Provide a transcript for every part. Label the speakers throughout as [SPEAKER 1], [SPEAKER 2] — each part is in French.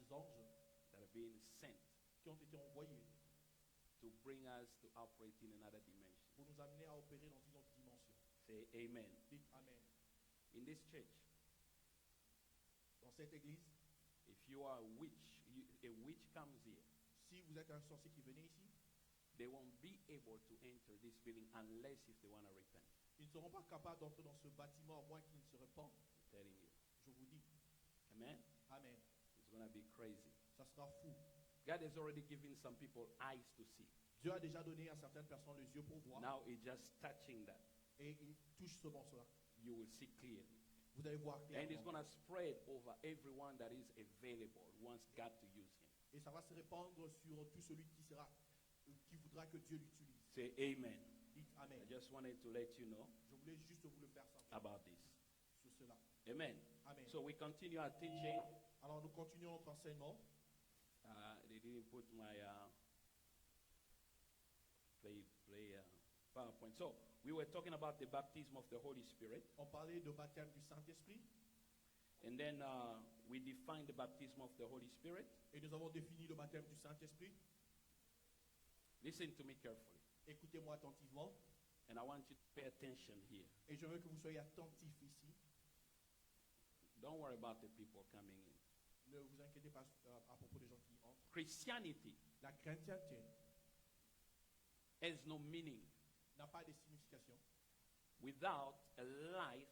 [SPEAKER 1] des anges
[SPEAKER 2] that are being sent
[SPEAKER 1] qui ont été envoyés
[SPEAKER 2] to bring us to operate in another dimension.
[SPEAKER 1] pour nous amener à opérer dans une autre dimension.
[SPEAKER 2] Say amen.
[SPEAKER 1] Dites Amen.
[SPEAKER 2] In this church,
[SPEAKER 1] Dans cette église,
[SPEAKER 2] if you are a witch comes here,
[SPEAKER 1] si vous êtes un sorcier qui venez ici,
[SPEAKER 2] they won't be able to enter this building unless if they want to repent.
[SPEAKER 1] ils ne seront pas capables d'entrer dans ce bâtiment à moins qu'ils ne se répandent.
[SPEAKER 2] I'm telling you.
[SPEAKER 1] Je vous dis,
[SPEAKER 2] Amen.
[SPEAKER 1] Amen.
[SPEAKER 2] It's going to be crazy.
[SPEAKER 1] Ça sera fou.
[SPEAKER 2] God has already given some people eyes to see.
[SPEAKER 1] Dieu a déjà donné à certaines personnes les yeux pour voir.
[SPEAKER 2] Now it's just touching that.
[SPEAKER 1] Et il touche ce morceau-là.
[SPEAKER 2] You will see clearly.
[SPEAKER 1] Vous allez voir
[SPEAKER 2] And it's
[SPEAKER 1] clairement.
[SPEAKER 2] going to spread over everyone that is available, wants God to use him.
[SPEAKER 1] Et ça va se répandre sur tout celui qui voudra que Dieu l'utilise.
[SPEAKER 2] Say amen.
[SPEAKER 1] Dites Amen.
[SPEAKER 2] I just wanted to let you know
[SPEAKER 1] Je voulais juste vous le faire savoir
[SPEAKER 2] about this.
[SPEAKER 1] sur cela.
[SPEAKER 2] Amen.
[SPEAKER 1] Amen.
[SPEAKER 2] So we continue our teaching.
[SPEAKER 1] Alors nous continuons notre enseignement.
[SPEAKER 2] They didn't put my PowerPoint. So we were talking about the baptism of the Holy Spirit.
[SPEAKER 1] On parlait de baptême du Saint-Esprit.
[SPEAKER 2] And then we defined the baptism of the Holy Spirit.
[SPEAKER 1] Et nous avons défini le baptême du Saint-Esprit.
[SPEAKER 2] Listen to me carefully.
[SPEAKER 1] Écoutez-moi attentivement.
[SPEAKER 2] And I want you to pay attention here.
[SPEAKER 1] Et je veux que vous soyez attentifs ici.
[SPEAKER 2] Don't worry about the people coming in.
[SPEAKER 1] Ne vous inquiétez pas à propos des gens qui entrent.
[SPEAKER 2] Christianity
[SPEAKER 1] La chrétienté
[SPEAKER 2] has no meaning
[SPEAKER 1] n'a pas de signification
[SPEAKER 2] without a life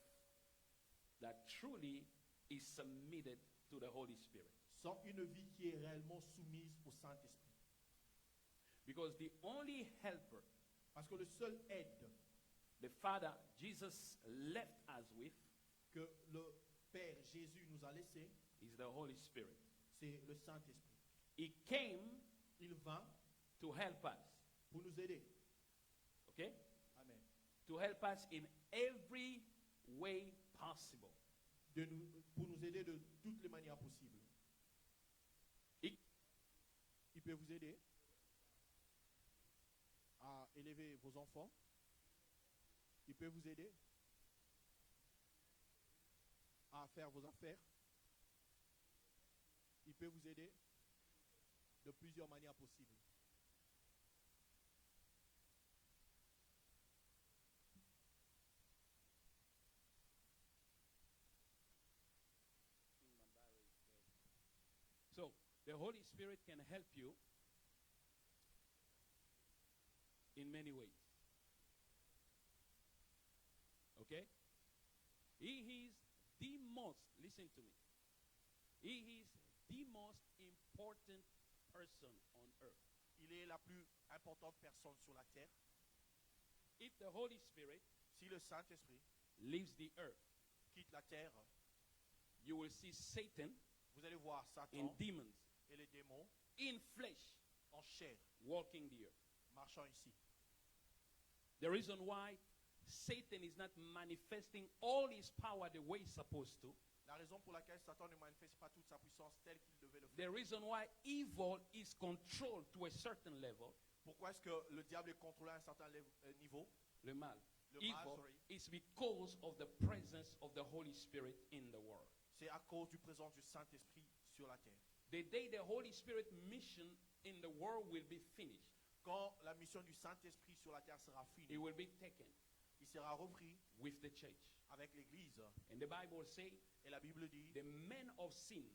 [SPEAKER 2] that truly is submitted to the Holy Spirit.
[SPEAKER 1] sans une vie qui est réellement soumise au Saint-Esprit.
[SPEAKER 2] Because the only helper
[SPEAKER 1] Parce que le seul aide
[SPEAKER 2] the Father, Jesus, left us with
[SPEAKER 1] que le Père Jésus nous a laissé,
[SPEAKER 2] is the Holy Spirit.
[SPEAKER 1] c'est le Saint-Esprit.
[SPEAKER 2] He came
[SPEAKER 1] Il vint
[SPEAKER 2] to help us,
[SPEAKER 1] pour nous aider.
[SPEAKER 2] okay?
[SPEAKER 1] Amen.
[SPEAKER 2] To help us in every way possible.
[SPEAKER 1] Pour nous aider de toutes les manières possibles.
[SPEAKER 2] He-
[SPEAKER 1] Il peut vous aider à élever vos enfants. Il peut vous aider à faire vos affaires. Il peut vous aider de plusieurs manières possibles.
[SPEAKER 2] So, the Holy Spirit can help you in many ways. Okay? He is the most, listen to me, he is the most important person on earth.
[SPEAKER 1] Il est la plus importante personne sur la terre.
[SPEAKER 2] If the Holy Spirit
[SPEAKER 1] Si le Saint-Esprit
[SPEAKER 2] leaves the earth,
[SPEAKER 1] quitte la terre,
[SPEAKER 2] you will see Satan
[SPEAKER 1] vous allez voir
[SPEAKER 2] and
[SPEAKER 1] Satan
[SPEAKER 2] demons
[SPEAKER 1] et les démons
[SPEAKER 2] in flesh
[SPEAKER 1] en chair
[SPEAKER 2] walking the earth.
[SPEAKER 1] marchant ici.
[SPEAKER 2] The reason why Satan is not manifesting all his power the way he's supposed to,
[SPEAKER 1] La raison pour laquelle Satan ne manifeste pas toute sa puissance telle qu'il devait le faire.
[SPEAKER 2] the reason why evil is controlled to a certain level,
[SPEAKER 1] Pourquoi est-ce que le diable est contrôlé à un certain niveau?
[SPEAKER 2] le mal,
[SPEAKER 1] Le mal,
[SPEAKER 2] evil,
[SPEAKER 1] sorry.
[SPEAKER 2] is because of the presence of the Holy Spirit in the world.
[SPEAKER 1] C'est à cause du présence du Saint-Esprit sur la terre.
[SPEAKER 2] The day the Holy Spirit mission in the world will be finished,
[SPEAKER 1] Quand la mission du Saint-Esprit sur la terre sera
[SPEAKER 2] it
[SPEAKER 1] finie,
[SPEAKER 2] will be taken
[SPEAKER 1] il sera repris
[SPEAKER 2] with the church.
[SPEAKER 1] avec l'Église.
[SPEAKER 2] And the Bible says,
[SPEAKER 1] Et la Bible dit,
[SPEAKER 2] the men of sin,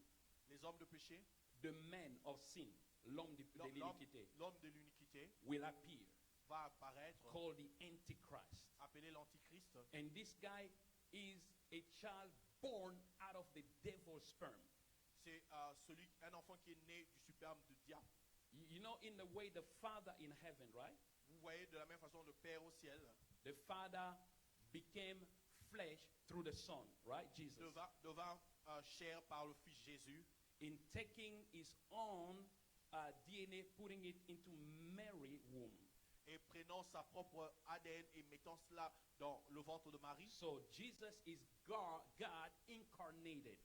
[SPEAKER 1] les hommes de péché,
[SPEAKER 2] the men of sin, l'homme de l'iniquité,
[SPEAKER 1] l'homme de l'iniquité
[SPEAKER 2] will appear,
[SPEAKER 1] va apparaître,
[SPEAKER 2] called the Antichrist.
[SPEAKER 1] appelé l'Antichrist.
[SPEAKER 2] And this guy is a child born out of the devil's sperm.
[SPEAKER 1] C'est un enfant qui est né du sperme du diable.
[SPEAKER 2] You know, in the way the Father in heaven, right?
[SPEAKER 1] Vous voyez de la même façon le Père au ciel
[SPEAKER 2] The Father became flesh through the Son, right? Jesus.
[SPEAKER 1] devint chair par le Fils Jésus
[SPEAKER 2] In taking his own DNA, putting it into Mary's womb.
[SPEAKER 1] et prenant sa propre ADN et mettant cela dans le ventre de Marie.
[SPEAKER 2] So Jesus is God incarnated.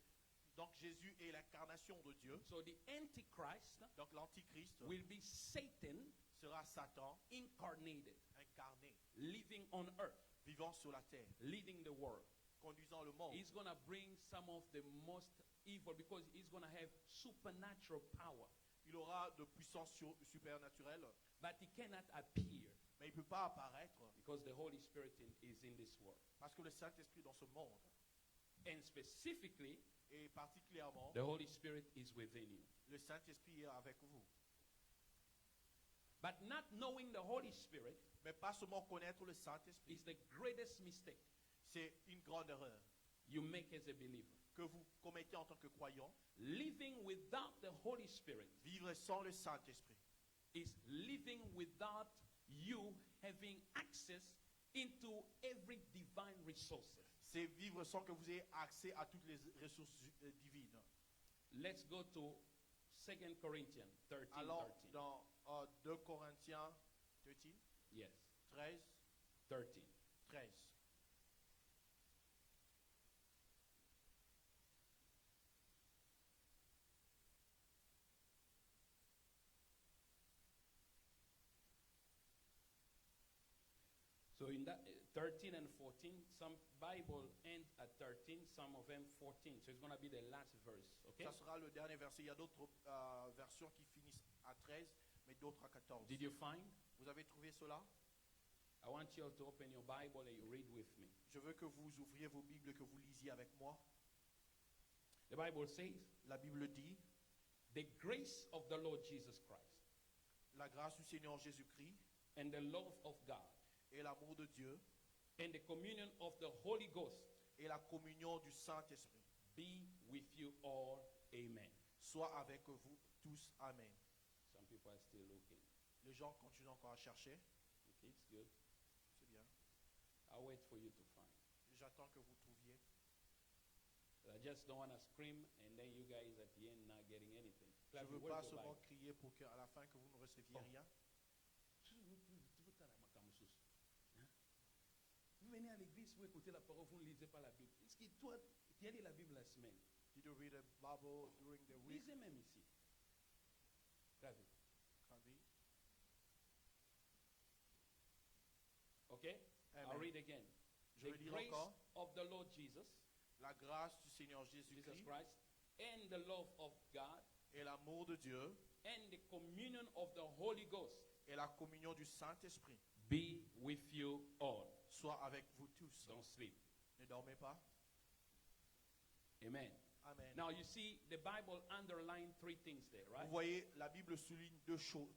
[SPEAKER 1] Donc Jésus est l'incarnation de Dieu.
[SPEAKER 2] So the Antichrist
[SPEAKER 1] Donc l'Antichrist
[SPEAKER 2] will be Satan
[SPEAKER 1] sera Satan
[SPEAKER 2] incarnated,
[SPEAKER 1] incarné,
[SPEAKER 2] living on earth,
[SPEAKER 1] vivant sur la terre,
[SPEAKER 2] leading the world.
[SPEAKER 1] conduisant le monde.
[SPEAKER 2] He's going to bring some of the most evil because he's going to have supernatural power.
[SPEAKER 1] Il aura de puissance supernaturelle,
[SPEAKER 2] But he cannot appear
[SPEAKER 1] mais il ne peut pas apparaître
[SPEAKER 2] because the Holy Spirit is in this world.
[SPEAKER 1] parce que le Saint-Esprit est dans ce monde.
[SPEAKER 2] And specifically,
[SPEAKER 1] Et particulièrement,
[SPEAKER 2] the Holy Spirit is within you.
[SPEAKER 1] le Saint-Esprit est avec vous.
[SPEAKER 2] But not knowing the Holy Spirit
[SPEAKER 1] Mais pas seulement connaître le Saint-Esprit,
[SPEAKER 2] is the greatest mistake
[SPEAKER 1] c'est une grande erreur
[SPEAKER 2] you make as a believer.
[SPEAKER 1] que vous commettez en tant que croyant.
[SPEAKER 2] Living without the Holy Spirit
[SPEAKER 1] Vivre sans le Saint-Esprit,
[SPEAKER 2] is living without you having access into every divine resources.
[SPEAKER 1] c'est vivre sans que vous ayez accès à toutes les ressources divines.
[SPEAKER 2] Let's go to 2 Corinthians 13.
[SPEAKER 1] Alors,
[SPEAKER 2] 13.
[SPEAKER 1] dans 2 Corinthiens 13,
[SPEAKER 2] Yes,
[SPEAKER 1] 13,
[SPEAKER 2] 13.
[SPEAKER 1] 13.
[SPEAKER 2] So in that 13 and 14, some Bible ends at 13, some of them 14. So it's going to be the last verse, okay?
[SPEAKER 1] Ça sera le dernier verset. Il y a d'autres versions qui finissent à 13, mais d'autres à 14.
[SPEAKER 2] Did you find?
[SPEAKER 1] Vous avez trouvé cela?
[SPEAKER 2] I want you all to open your Bible and you read with me.
[SPEAKER 1] Je veux que vous ouvriez vos Bibles et que vous lisiez avec moi.
[SPEAKER 2] The Bible says,
[SPEAKER 1] La Bible dit,
[SPEAKER 2] the grace of the Lord Jesus Christ
[SPEAKER 1] la grâce du Seigneur Jésus-Christ
[SPEAKER 2] and the love of God
[SPEAKER 1] et l'amour de Dieu
[SPEAKER 2] and the communion of the Holy Ghost
[SPEAKER 1] et la communion du Saint-Esprit
[SPEAKER 2] be with you all. Amen.
[SPEAKER 1] soient avec vous tous. Amen.
[SPEAKER 2] Some people are still looking.
[SPEAKER 1] Les gens continuent encore à chercher.
[SPEAKER 2] Okay, it's good.
[SPEAKER 1] C'est bien.
[SPEAKER 2] I'll wait for you to find.
[SPEAKER 1] J'attends que vous trouviez.
[SPEAKER 2] I just don't want to scream and then you guys at the end not getting anything.
[SPEAKER 1] Je ne
[SPEAKER 2] Clappy,
[SPEAKER 1] veux
[SPEAKER 2] where's
[SPEAKER 1] pas
[SPEAKER 2] your
[SPEAKER 1] seulement
[SPEAKER 2] Bible?
[SPEAKER 1] crier pour qu'à la fin que vous ne receviez
[SPEAKER 2] Oh.
[SPEAKER 1] rien.
[SPEAKER 2] Vous venez à l'église, vous écoutez la parole, vous ne lisez pas la Bible. Est-ce que toi, tu as lu la Bible la semaine?
[SPEAKER 1] Did you read a Bible during the week?
[SPEAKER 2] Lisez même ici. Clappy.
[SPEAKER 1] Ravi?
[SPEAKER 2] Okay?
[SPEAKER 1] Amen.
[SPEAKER 2] I'll read again.
[SPEAKER 1] Je
[SPEAKER 2] The
[SPEAKER 1] vais lire
[SPEAKER 2] grace
[SPEAKER 1] encore.
[SPEAKER 2] of the Lord Jesus,
[SPEAKER 1] La grâce du Seigneur
[SPEAKER 2] Jesus
[SPEAKER 1] Jésus-Christ
[SPEAKER 2] Christ, and the love of God,
[SPEAKER 1] et l'amour de Dieu
[SPEAKER 2] and the communion of the Holy Ghost
[SPEAKER 1] et la communion du Saint-Esprit
[SPEAKER 2] be with you all.
[SPEAKER 1] soient avec vous tous.
[SPEAKER 2] Don't sleep.
[SPEAKER 1] Ne dormez pas.
[SPEAKER 2] Amen.
[SPEAKER 1] Amen.
[SPEAKER 2] Now you see the Bible underlined three things there, right?
[SPEAKER 1] Vous voyez, la Bible souligne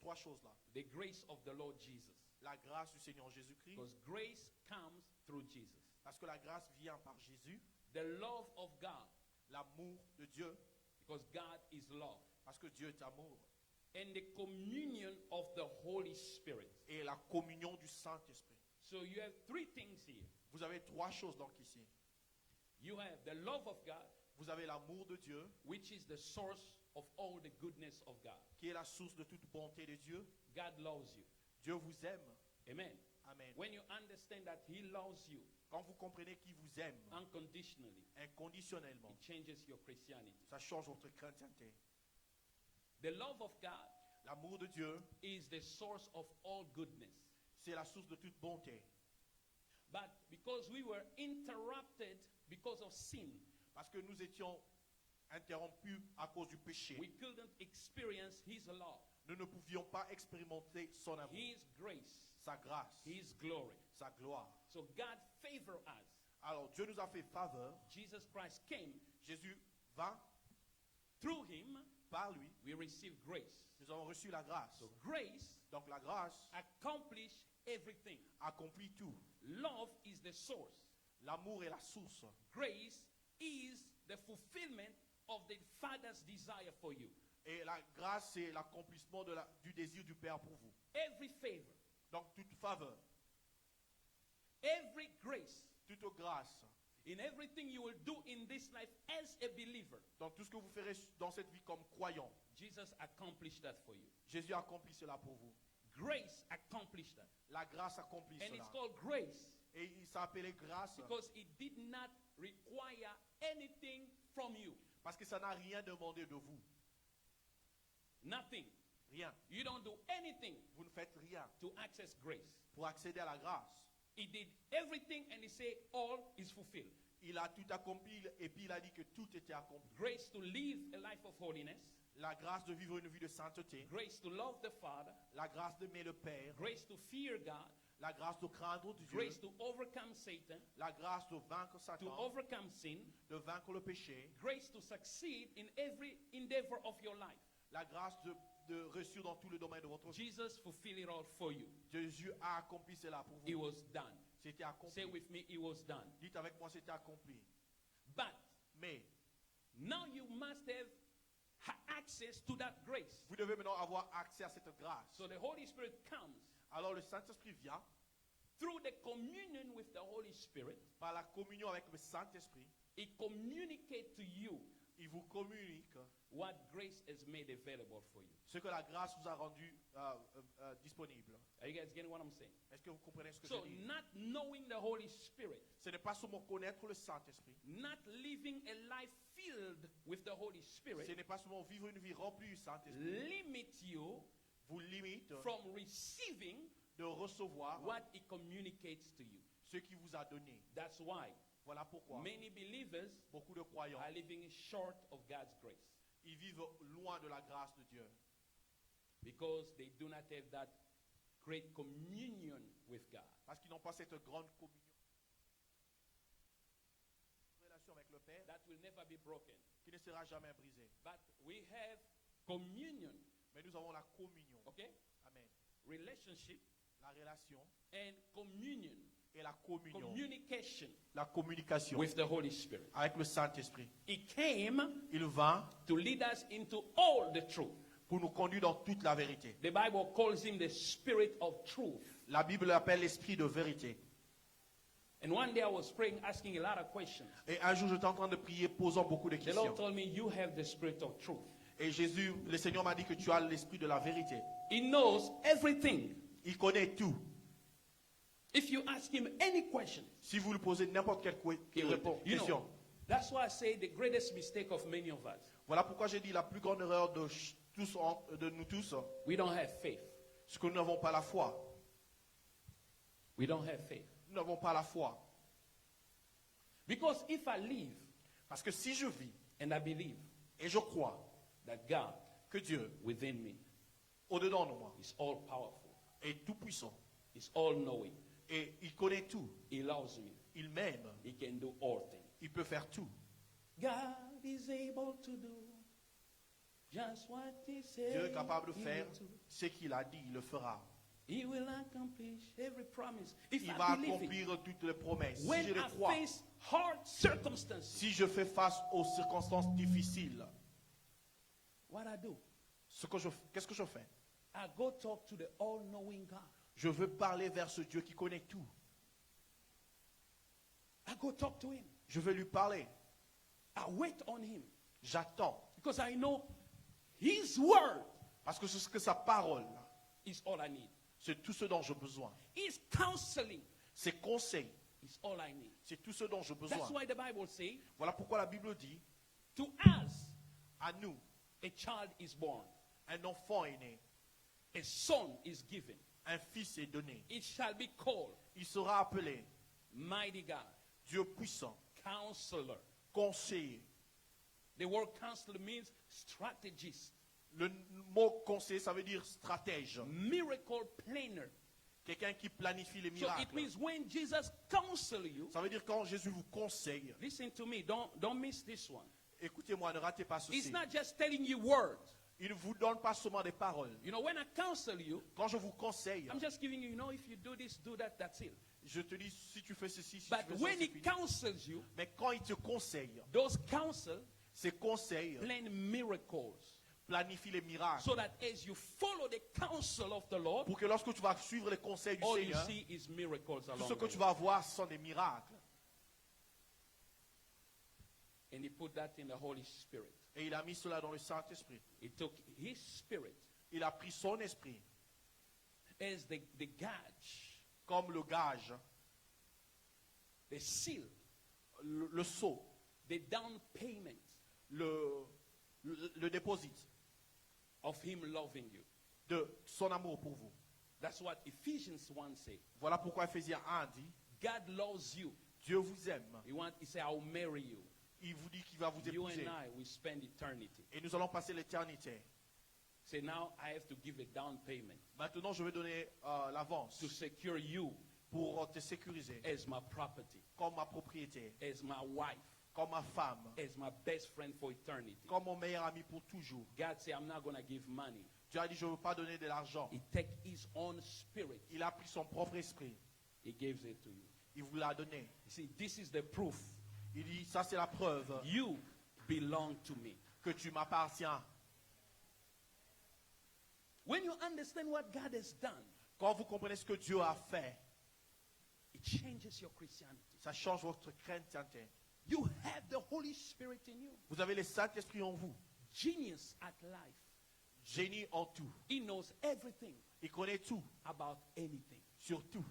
[SPEAKER 1] trois choses là.
[SPEAKER 2] The grace of the Lord Jesus.
[SPEAKER 1] La grâce du Seigneur Jésus-Christ,
[SPEAKER 2] Because grace comes through Jesus.
[SPEAKER 1] parce que la grâce vient par Jésus.
[SPEAKER 2] The love of God,
[SPEAKER 1] L'amour de Dieu,
[SPEAKER 2] because God is love.
[SPEAKER 1] parce que Dieu est amour.
[SPEAKER 2] And the communion of the Holy Spirit.
[SPEAKER 1] Et la communion du Saint-Esprit.
[SPEAKER 2] So you have three things here.
[SPEAKER 1] Vous avez trois choses donc ici.
[SPEAKER 2] You have the love of God,
[SPEAKER 1] Vous avez l'amour de Dieu,
[SPEAKER 2] which is the source of all the goodness of God.
[SPEAKER 1] qui est la source de toute bonté de Dieu.
[SPEAKER 2] God loves you.
[SPEAKER 1] Dieu vous aime.
[SPEAKER 2] Amen.
[SPEAKER 1] Amen.
[SPEAKER 2] When you understand that He loves you
[SPEAKER 1] Quand vous comprenez qu'il vous aime
[SPEAKER 2] unconditionally,
[SPEAKER 1] inconditionnellement,
[SPEAKER 2] it changes your Christianity.
[SPEAKER 1] ça change votre chrétienté.
[SPEAKER 2] The love of God
[SPEAKER 1] L'amour de Dieu,
[SPEAKER 2] is the source of all goodness.
[SPEAKER 1] c'est la source de toute bonté.
[SPEAKER 2] But because we were interrupted because of sin,
[SPEAKER 1] Parce que nous étions interrompus à cause du péché.
[SPEAKER 2] we couldn't experience His love,
[SPEAKER 1] Nous ne pouvions pas expérimenter son amour,
[SPEAKER 2] His grace,
[SPEAKER 1] sa grâce,
[SPEAKER 2] His glory.
[SPEAKER 1] sa gloire.
[SPEAKER 2] So God favored us.
[SPEAKER 1] Alors Dieu nous a fait faveur.
[SPEAKER 2] Jesus Christ came.
[SPEAKER 1] Jésus vint,
[SPEAKER 2] Through Him,
[SPEAKER 1] par lui,
[SPEAKER 2] we received grace.
[SPEAKER 1] nous avons reçu la grâce.
[SPEAKER 2] So grace
[SPEAKER 1] Donc la grâce
[SPEAKER 2] accomplished everything.
[SPEAKER 1] accomplit tout.
[SPEAKER 2] Love is the source.
[SPEAKER 1] L'amour est la source.
[SPEAKER 2] Grace is the fulfillment of the Father's desire for you.
[SPEAKER 1] Et la grâce, c'est l'accomplissement du désir du Père pour vous.
[SPEAKER 2] Every favor,
[SPEAKER 1] Donc toute faveur,
[SPEAKER 2] every grace,
[SPEAKER 1] toute grâce,
[SPEAKER 2] in everything you will do in this life as a believer,
[SPEAKER 1] dans tout ce que vous ferez dans cette vie comme croyant,
[SPEAKER 2] Jesus accomplished that for you.
[SPEAKER 1] Jésus accomplit cela pour vous.
[SPEAKER 2] Grace accomplished that.
[SPEAKER 1] La grâce accomplit
[SPEAKER 2] And
[SPEAKER 1] cela.
[SPEAKER 2] it's called grace
[SPEAKER 1] Et il s'appelait grâce
[SPEAKER 2] because it did not require anything from you.
[SPEAKER 1] parce que ça n'a rien demandé de vous.
[SPEAKER 2] Nothing.
[SPEAKER 1] Rien.
[SPEAKER 2] You don't do anything
[SPEAKER 1] Vous ne faites rien
[SPEAKER 2] to access grace.
[SPEAKER 1] pour accéder à la grâce.
[SPEAKER 2] He did everything and he said all is fulfilled.
[SPEAKER 1] Il a tout accompli et puis il a dit que tout était accompli.
[SPEAKER 2] Grace to live a life of holiness.
[SPEAKER 1] La grâce de vivre une vie de sainteté,
[SPEAKER 2] Grace to love the Father.
[SPEAKER 1] la grâce d'aimer le Père,
[SPEAKER 2] Grace to fear God.
[SPEAKER 1] la grâce de craindre Dieu,
[SPEAKER 2] Grace to overcome Satan.
[SPEAKER 1] la grâce de vaincre
[SPEAKER 2] To
[SPEAKER 1] Satan,
[SPEAKER 2] overcome sin.
[SPEAKER 1] de vaincre le péché,
[SPEAKER 2] Grace to succeed in every endeavor of your life.
[SPEAKER 1] la grâce de réussir dans tous les domaines de votre vie.
[SPEAKER 2] Jesus fulfilled it all for you.
[SPEAKER 1] Jésus a accompli cela pour
[SPEAKER 2] It
[SPEAKER 1] vous.
[SPEAKER 2] was done.
[SPEAKER 1] C'était accompli.
[SPEAKER 2] Say with me, it was done.
[SPEAKER 1] Dites avec moi, c'était accompli.
[SPEAKER 2] But
[SPEAKER 1] Mais
[SPEAKER 2] now you must have access to that grace.
[SPEAKER 1] vous devez maintenant avoir accès à cette grâce.
[SPEAKER 2] So the Holy Spirit comes
[SPEAKER 1] Alors le Saint-Esprit vient
[SPEAKER 2] through the communion with the Holy Spirit.
[SPEAKER 1] par la communion avec le Saint-Esprit.
[SPEAKER 2] It communicates to you
[SPEAKER 1] Il vous communique
[SPEAKER 2] what grace has made available for you.
[SPEAKER 1] ce que la grâce vous a rendu disponible.
[SPEAKER 2] Are you guys getting what I'm saying?
[SPEAKER 1] Est-ce que vous comprenez ce que
[SPEAKER 2] So
[SPEAKER 1] je dis?
[SPEAKER 2] not knowing the Holy Spirit,
[SPEAKER 1] Ce n'est pas seulement connaître le Saint-Esprit.
[SPEAKER 2] not living a life filled with the Holy
[SPEAKER 1] Ce
[SPEAKER 2] Spirit,
[SPEAKER 1] n'est pas seulement vivre une vie remplie du Saint-Esprit.
[SPEAKER 2] limit you
[SPEAKER 1] Vous limite
[SPEAKER 2] from receiving
[SPEAKER 1] de recevoir
[SPEAKER 2] what it communicates to you.
[SPEAKER 1] ce qu'il vous a donné.
[SPEAKER 2] That's why
[SPEAKER 1] Voilà pourquoi
[SPEAKER 2] many believers
[SPEAKER 1] beaucoup de croyants,
[SPEAKER 2] are living short of God's grace
[SPEAKER 1] ils vivent loin de la grâce de Dieu.
[SPEAKER 2] because they do not have that great communion with God.
[SPEAKER 1] Parce qu'ils n'ont pas cette grande communion. Relation avec le Père
[SPEAKER 2] That will never be broken.
[SPEAKER 1] qui ne sera jamais brisée.
[SPEAKER 2] But we have communion,
[SPEAKER 1] Mais nous avons la communion.
[SPEAKER 2] okay?
[SPEAKER 1] Amen.
[SPEAKER 2] Relationship
[SPEAKER 1] La relation
[SPEAKER 2] and communion,
[SPEAKER 1] et la communion.
[SPEAKER 2] communication
[SPEAKER 1] La communication
[SPEAKER 2] with the Holy Spirit.
[SPEAKER 1] avec le Saint-Esprit.
[SPEAKER 2] It came
[SPEAKER 1] Il vint
[SPEAKER 2] to lead us into all the truth.
[SPEAKER 1] pour nous conduire dans toute la vérité.
[SPEAKER 2] The Bible calls him the Spirit of truth.
[SPEAKER 1] La Bible l'appelle l'esprit de vérité.
[SPEAKER 2] And one day I was praying, asking a lot of questions.
[SPEAKER 1] Et un jour, j'étais en train de prier, posant beaucoup de
[SPEAKER 2] The Lord
[SPEAKER 1] questions.
[SPEAKER 2] told me, you have the Spirit of truth.
[SPEAKER 1] Et Jésus, le Seigneur m'a dit que tu as l'esprit de la vérité.
[SPEAKER 2] He knows everything.
[SPEAKER 1] Il connaît tout.
[SPEAKER 2] If you ask him any question,
[SPEAKER 1] Si vous lui posez n'importe quelle
[SPEAKER 2] he will.
[SPEAKER 1] question.
[SPEAKER 2] That's why I say the greatest mistake of many of us,
[SPEAKER 1] Voilà pourquoi j'ai dit la plus grande erreur de nous tous,
[SPEAKER 2] we don't have faith.
[SPEAKER 1] c'est que nous n'avons pas la foi.
[SPEAKER 2] We don't have faith.
[SPEAKER 1] Nous n'avons pas la foi.
[SPEAKER 2] Because if I live
[SPEAKER 1] Parce que si je vis
[SPEAKER 2] and I believe
[SPEAKER 1] et je crois
[SPEAKER 2] that God
[SPEAKER 1] que Dieu,
[SPEAKER 2] within me
[SPEAKER 1] au-dedans de moi,
[SPEAKER 2] is all powerful,
[SPEAKER 1] est tout-puissant
[SPEAKER 2] is all knowing,
[SPEAKER 1] et il connaît tout,
[SPEAKER 2] he loves me,
[SPEAKER 1] il m'aime,
[SPEAKER 2] he can do all things.
[SPEAKER 1] il peut faire tout.
[SPEAKER 2] God is able to do just what he said.
[SPEAKER 1] Dieu est capable de
[SPEAKER 2] he
[SPEAKER 1] faire
[SPEAKER 2] will do.
[SPEAKER 1] ce qu'il a dit, il le fera.
[SPEAKER 2] He will accomplish every promise. If
[SPEAKER 1] Il
[SPEAKER 2] I
[SPEAKER 1] va
[SPEAKER 2] believe it,
[SPEAKER 1] accomplir toutes les promesses. Si
[SPEAKER 2] when
[SPEAKER 1] je les
[SPEAKER 2] I
[SPEAKER 1] crois,
[SPEAKER 2] face hard circumstances,
[SPEAKER 1] si je fais face aux circonstances difficiles,
[SPEAKER 2] what I do,
[SPEAKER 1] qu'est-ce que je fais?
[SPEAKER 2] I go talk to the all-knowing God.
[SPEAKER 1] Je veux parler vers ce Dieu qui connaît tout.
[SPEAKER 2] I go talk to him.
[SPEAKER 1] Je veux lui parler.
[SPEAKER 2] I wait on him
[SPEAKER 1] J'attends.
[SPEAKER 2] because I know his word
[SPEAKER 1] Parce que c'est ce que sa parole,
[SPEAKER 2] is all I need.
[SPEAKER 1] c'est tout ce dont j'ai besoin.
[SPEAKER 2] His counseling
[SPEAKER 1] Ses conseils,
[SPEAKER 2] is all I need.
[SPEAKER 1] c'est tout ce dont j'ai besoin.
[SPEAKER 2] That's why the Bible says,
[SPEAKER 1] Voilà pourquoi la Bible dit,
[SPEAKER 2] to us
[SPEAKER 1] à nous,
[SPEAKER 2] a child is born,
[SPEAKER 1] un enfant est né,
[SPEAKER 2] a son is given.
[SPEAKER 1] un fils est donné.
[SPEAKER 2] It shall be called
[SPEAKER 1] Il sera appelé
[SPEAKER 2] Mighty God,
[SPEAKER 1] Dieu puissant,
[SPEAKER 2] Counselor.
[SPEAKER 1] conseiller.
[SPEAKER 2] The word counselor means strategist,
[SPEAKER 1] Le mot conseiller, ça veut dire stratège.
[SPEAKER 2] miracle planner.
[SPEAKER 1] Quelqu'un qui planifie les
[SPEAKER 2] So it
[SPEAKER 1] miracles.
[SPEAKER 2] means when Jesus counsel you,
[SPEAKER 1] Ça veut dire quand Jésus vous conseille.
[SPEAKER 2] listen to me, don't miss this one.
[SPEAKER 1] Écoutez-moi, ne ratez pas
[SPEAKER 2] It's
[SPEAKER 1] ceci.
[SPEAKER 2] not just telling you words.
[SPEAKER 1] Il ne vous donne pas seulement des paroles.
[SPEAKER 2] You know, when I counsel you,
[SPEAKER 1] Quand je vous conseille,
[SPEAKER 2] I'm just giving you, if you do this, do that, that's it.
[SPEAKER 1] je te dis si tu fais ceci, si
[SPEAKER 2] But
[SPEAKER 1] tu fais ça,
[SPEAKER 2] when
[SPEAKER 1] c'est
[SPEAKER 2] he
[SPEAKER 1] fini.
[SPEAKER 2] counsels you,
[SPEAKER 1] Mais quand il te conseille,
[SPEAKER 2] those counsel
[SPEAKER 1] ces conseils
[SPEAKER 2] plan miracles.
[SPEAKER 1] planifient les miracles.
[SPEAKER 2] So that as you follow the counsel of the Lord,
[SPEAKER 1] Pour que lorsque tu vas suivre les conseils du
[SPEAKER 2] all you
[SPEAKER 1] Seigneur,
[SPEAKER 2] see is miracles
[SPEAKER 1] tout
[SPEAKER 2] along
[SPEAKER 1] ce que
[SPEAKER 2] the
[SPEAKER 1] tu
[SPEAKER 2] way.
[SPEAKER 1] vas voir, ce sont des miracles.
[SPEAKER 2] And he put that in the Holy Spirit.
[SPEAKER 1] Et il a mis cela dans le Saint-Esprit.
[SPEAKER 2] He took his spirit
[SPEAKER 1] Il a pris son esprit
[SPEAKER 2] as the gauge,
[SPEAKER 1] comme le gage,
[SPEAKER 2] the seal,
[SPEAKER 1] le sceau,
[SPEAKER 2] the down payment
[SPEAKER 1] le déposit
[SPEAKER 2] of him loving you.
[SPEAKER 1] de son amour pour vous.
[SPEAKER 2] That's what Ephesians 1 says.
[SPEAKER 1] Voilà pourquoi Ephésiens 1 dit,
[SPEAKER 2] God loves you
[SPEAKER 1] Dieu vous aime.
[SPEAKER 2] He said, I'll marry you.
[SPEAKER 1] Il vous dit qu'il va vous
[SPEAKER 2] You
[SPEAKER 1] épouser.
[SPEAKER 2] and I will spend eternity.
[SPEAKER 1] Et nous allons passer l'éternité.
[SPEAKER 2] Say, now I have to give a down payment
[SPEAKER 1] Maintenant, je vais donner l'avance
[SPEAKER 2] to secure you
[SPEAKER 1] pour te sécuriser
[SPEAKER 2] as my property,
[SPEAKER 1] comme ma propriété,
[SPEAKER 2] as my wife,
[SPEAKER 1] comme ma femme,
[SPEAKER 2] as my best friend for eternity.
[SPEAKER 1] comme mon meilleur ami pour toujours.
[SPEAKER 2] God said, I'm not going to give money.
[SPEAKER 1] Dieu a dit, je ne veux pas donner de l'argent.
[SPEAKER 2] He take his own spirit.
[SPEAKER 1] Il a pris son propre esprit.
[SPEAKER 2] He gives it to you.
[SPEAKER 1] Il vous l'a donné.
[SPEAKER 2] You see, this is the proof.
[SPEAKER 1] Il dit, ça c'est la preuve
[SPEAKER 2] You belong to me.
[SPEAKER 1] que tu m'appartiens.
[SPEAKER 2] When you understand what God has done,
[SPEAKER 1] Quand vous comprenez ce que Dieu a fait,
[SPEAKER 2] it changes your Christianity.
[SPEAKER 1] ça change votre chrétienté.
[SPEAKER 2] You have the Holy Spirit in you.
[SPEAKER 1] Vous avez le Saint-Esprit en vous.
[SPEAKER 2] Genius at life.
[SPEAKER 1] Génie en tout.
[SPEAKER 2] He knows everything
[SPEAKER 1] Il connaît tout,
[SPEAKER 2] about anything
[SPEAKER 1] sur tout.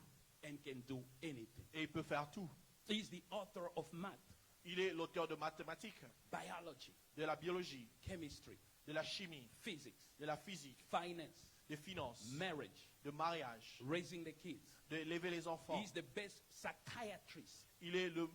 [SPEAKER 2] and can do anything.
[SPEAKER 1] Et il peut faire tout.
[SPEAKER 2] He's the author of math,
[SPEAKER 1] Il est l'auteur de mathématiques,
[SPEAKER 2] biology,
[SPEAKER 1] de la biologie,
[SPEAKER 2] chemistry,
[SPEAKER 1] de la chimie,
[SPEAKER 2] physics,
[SPEAKER 1] de la physique,
[SPEAKER 2] finance,
[SPEAKER 1] des finances,
[SPEAKER 2] marriage,
[SPEAKER 1] de mariage,
[SPEAKER 2] raising the kids.
[SPEAKER 1] de lever les enfants.
[SPEAKER 2] He's the best psychiatrist,
[SPEAKER 1] Il est le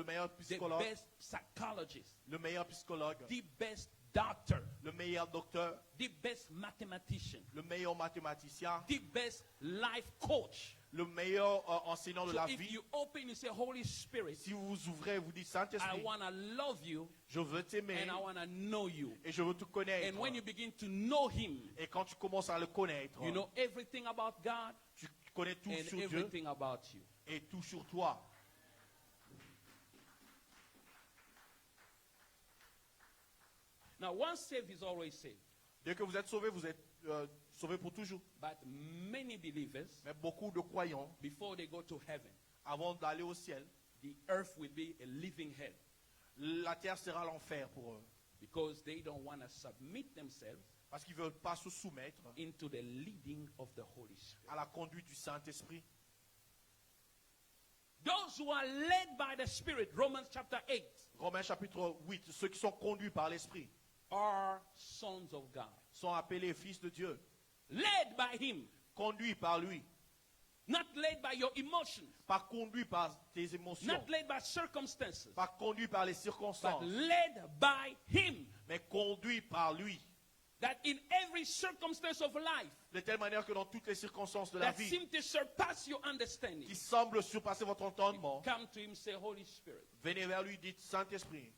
[SPEAKER 1] meilleur
[SPEAKER 2] the
[SPEAKER 1] psychologue,
[SPEAKER 2] best psychologist,
[SPEAKER 1] le meilleur psychologue,
[SPEAKER 2] the best doctor,
[SPEAKER 1] le meilleur docteur,
[SPEAKER 2] the best mathematician,
[SPEAKER 1] le meilleur mathématicien,
[SPEAKER 2] the best life coach.
[SPEAKER 1] le meilleur enseignant de
[SPEAKER 2] So
[SPEAKER 1] la
[SPEAKER 2] if
[SPEAKER 1] vie.
[SPEAKER 2] you open, you say, Holy Spirit,
[SPEAKER 1] Si vous vous ouvrez, vous dites
[SPEAKER 2] I
[SPEAKER 1] Saint-Esprit,
[SPEAKER 2] want to love you
[SPEAKER 1] je veux t'aimer
[SPEAKER 2] and I want to know you.
[SPEAKER 1] et je veux te connaître.
[SPEAKER 2] And when you begin to know him,
[SPEAKER 1] Et quand tu commences à le connaître,
[SPEAKER 2] you know everything about God
[SPEAKER 1] tu connais tout
[SPEAKER 2] and
[SPEAKER 1] sur Dieu
[SPEAKER 2] everything about you.
[SPEAKER 1] et tout sur toi.
[SPEAKER 2] Now, once saved is always saved.
[SPEAKER 1] Dès que vous êtes sauvés pour toujours.
[SPEAKER 2] But many believers,
[SPEAKER 1] Mais beaucoup de croyants,
[SPEAKER 2] before they go to heaven,
[SPEAKER 1] avant d'aller au ciel,
[SPEAKER 2] the earth will be a living hell
[SPEAKER 1] la terre sera l'enfer pour eux.
[SPEAKER 2] because they don't want to submit themselves
[SPEAKER 1] Parce qu'ils ne veulent pas se soumettre
[SPEAKER 2] into the leading of the Holy Spirit.
[SPEAKER 1] à la conduite du Saint-Esprit.
[SPEAKER 2] Those who are led by the Spirit, Romans chapter 8,
[SPEAKER 1] Romains chapitre 8, ceux qui sont conduits par l'Esprit
[SPEAKER 2] are sons of God.
[SPEAKER 1] sont appelés fils de Dieu,
[SPEAKER 2] Led by Him,
[SPEAKER 1] conduits par lui,
[SPEAKER 2] not led by your emotions,
[SPEAKER 1] pas conduits par tes émotions,
[SPEAKER 2] not led by circumstances,
[SPEAKER 1] pas conduits par les
[SPEAKER 2] but
[SPEAKER 1] circonstances,
[SPEAKER 2] led by Him.
[SPEAKER 1] mais conduits par lui.
[SPEAKER 2] That in every circumstance of life
[SPEAKER 1] De telle manière que dans toutes les circonstances de la
[SPEAKER 2] that
[SPEAKER 1] vie,
[SPEAKER 2] seem to surpass your understanding,
[SPEAKER 1] qui semblent surpasser votre entendement,
[SPEAKER 2] come to Him, say, Holy Spirit,
[SPEAKER 1] venez vers lui, dites Saint-Esprit,